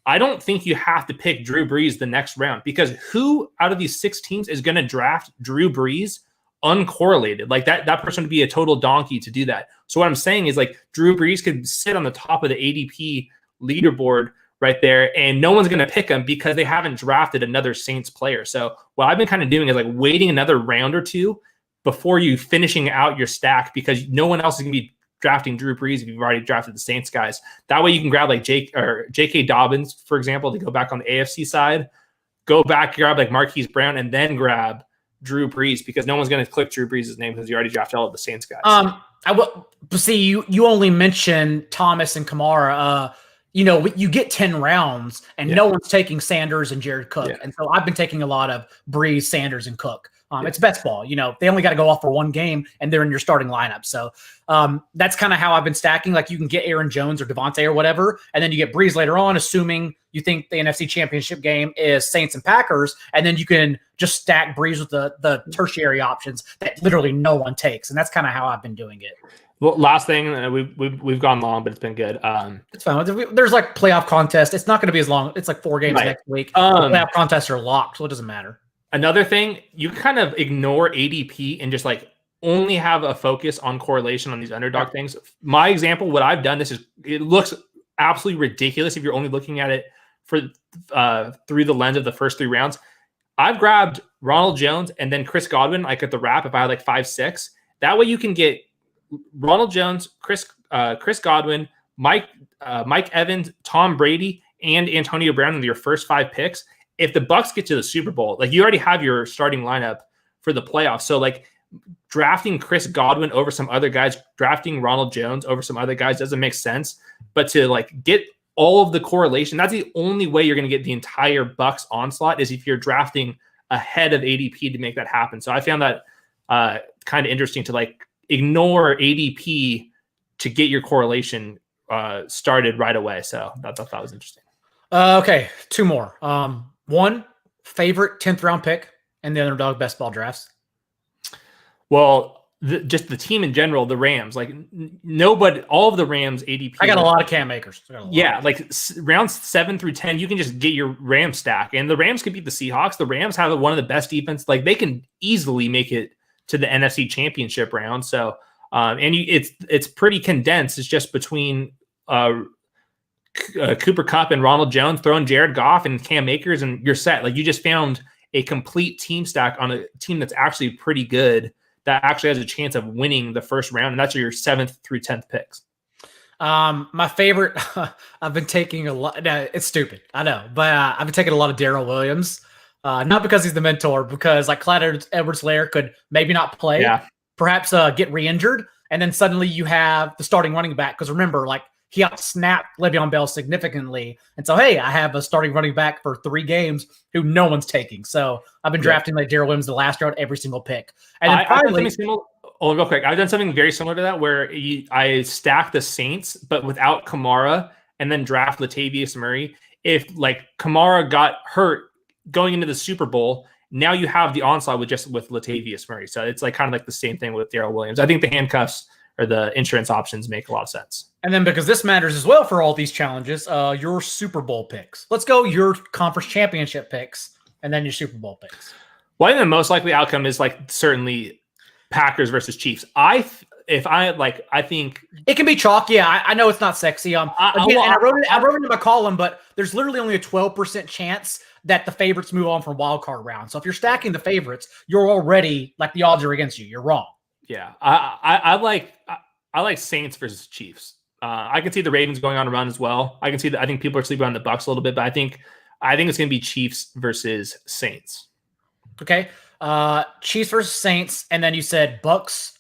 I don't think you have to pick Drew Brees the next round, because who out of these 6 teams is going to draft Drew Brees uncorrelated? Like that person would be a total donkey to do that. So what I'm saying is like Drew Brees could sit on the top of the ADP leaderboard right there, and no one's going to pick him because they haven't drafted another Saints player. So what I've been kind of doing is like waiting another round or 2 before you finishing out your stack, because no one else is going to be drafting Drew Brees if you've already drafted the Saints guys. That way you can grab like J.K. Dobbins, for example, to go back on the AFC side, go back, grab like Marquise Brown, and then grab Drew Brees, because no one's going to click Drew Brees' name because you already drafted all of the Saints guys. I will see you only mention Thomas and Kamara. You get 10 rounds and no one's taking Sanders and Jared Cook. Yeah. And so I've been taking a lot of Brees, Sanders, and Cook. It's best ball. They only got to go off for 1 game and they're in your starting lineup. So that's kind of how I've been stacking. Like you can get Aaron Jones or Devontae or whatever, and then you get Brees later on, assuming you think the NFC Championship game is Saints and Packers, and then you can just stack Brees with the tertiary options that literally no one takes. And that's kind of how I've been doing it. Well, last thing, we've gone long, but it's been good. It's fine. There's like playoff contest. It's not going to be as long. It's like 4 games next week. Playoff contests are locked, so it doesn't matter. Another thing, you kind of ignore ADP and just like only have a focus on correlation on these underdog things. My example, what I've done, it looks absolutely ridiculous if you're only looking at it for through the lens of the first 3 rounds. I've grabbed Ronald Jones and then Chris Godwin, like at the wrap, if I had like 5-6. That way you can get Ronald Jones, Chris Godwin, Mike Evans, Tom Brady, and Antonio Brown in your first 5 picks. If the Bucs get to the Super Bowl, like you already have your starting lineup for the playoffs. So like drafting Chris Godwin over some other guys, drafting Ronald Jones over some other guys doesn't make sense. But to like get all of the correlation, that's the only way you're going to get the entire Bucs onslaught, is if you're drafting ahead of ADP to make that happen. So I found that kind of interesting to like ignore ADP to get your correlation started right away. So I thought that was interesting. Okay, 2 more. 1, favorite 10th round pick in the underdog best ball drafts. Well, just the team in general, the Rams, like nobody, all of the Rams ADP. I got a lot of Cam Akers. Yeah, like rounds 7 through 10, you can just get your Rams stack, and the Rams could beat the Seahawks. The Rams have one of the best defense. Like they can easily make it to the NFC Championship round. So, it's pretty condensed. It's just between Cooper Kupp and Ronald Jones, throwing Jared Goff and Cam Akers, and you're set. Like you just found a complete team stack on a team that's actually pretty good, that actually has a chance of winning the first round, and that's your 7th through 10th picks. My favorite, I've been taking a lot. No, it's stupid, I know, but I've been taking a lot of Darrell Williams. Not because he's the mentor, because like Clyde Edwards-Helaire could maybe not play, perhaps get re-injured, and then suddenly you have the starting running back. Because remember, like he outsnapped Le'Veon Bell significantly, and so hey, I have a starting running back for 3 games who no one's taking. So I've been drafting like Darrell Williams the last round every single pick. And then finally, real quick, I've done something very similar to that where I stack the Saints, but without Kamara, and then draft Latavius Murray. If like Kamara got hurt going into the Super Bowl, now you have the onslaught with Latavius Murray. So it's like kind of like the same thing with Darrell Williams. I think the handcuffs or the insurance options make a lot of sense. And then because this matters as well for all these challenges, your Super Bowl picks. Let's go your conference championship picks and then your Super Bowl picks. Well, I think the most likely outcome is like certainly Packers versus Chiefs. I think it can be chalk. Yeah, I know it's not sexy. Again, I wrote it in my column, but there's literally only a 12% chance that the favorites move on from wild card round. So if you're stacking the favorites, you're already like the odds are against you. You're wrong. Yeah, I like Saints versus Chiefs. I can see the Ravens going on a run as well. I can see that. I think people are sleeping on the Bucs a little bit, but I think it's going to be Chiefs versus Saints. Okay, Chiefs versus Saints, and then you said Bucs,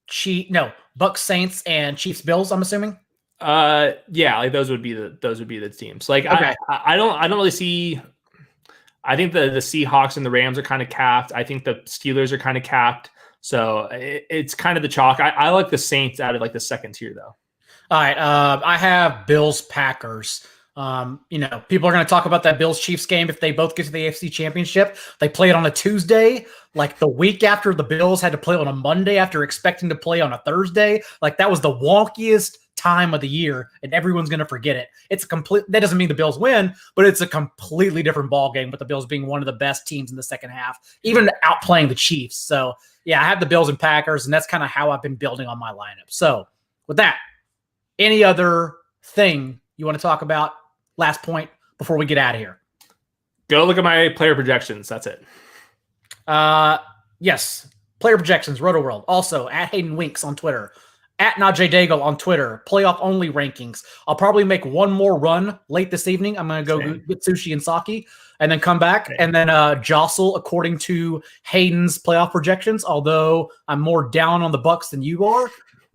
Saints, and Chiefs Bills. I'm assuming. Yeah, like those would be the teams. Like okay. I don't really see. I think the Seahawks and the Rams are kind of capped. I think the Steelers are kind of capped. So it's kind of the chalk. I like the Saints out of like the second tier though. All right. I have Bills Packers. People are going to talk about that Bills Chiefs game if they both get to the AFC Championship. They play it on a Tuesday, like the week after the Bills had to play on a Monday after expecting to play on a Thursday. Like that was the wonkiest time of the year, and everyone's going to forget it. That doesn't mean the Bills win, but it's a completely different ball game with the Bills being one of the best teams in the second half, even outplaying the Chiefs. So yeah, I have the Bills and Packers, and that's kind of how I've been building on my lineup. So with that, any other thing you want to talk about? Last point before we get out of here. Go look at my player projections. That's it. Yes. Player projections, Roto World. Also, at Hayden Winks on Twitter. At Najee Daigle on Twitter. Playoff only rankings. I'll probably make one more run late this evening. I'm going to go get sushi and sake and then come back and then jostle according to Hayden's playoff projections, although I'm more down on the Bucs than you are.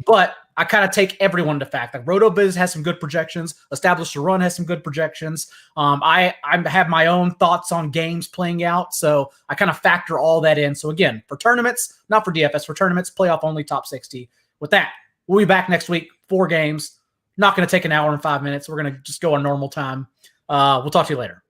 But I kind of take everyone to fact. Like RotoViz has some good projections. Established to Run has some good projections. I have my own thoughts on games playing out, so I kind of factor all that in. So again, for tournaments, not for DFS, for tournaments, playoff only, top 60. With that, we'll be back next week. 4 games. Not going to take an hour and 5 minutes. We're going to just go on normal time. We'll talk to you later.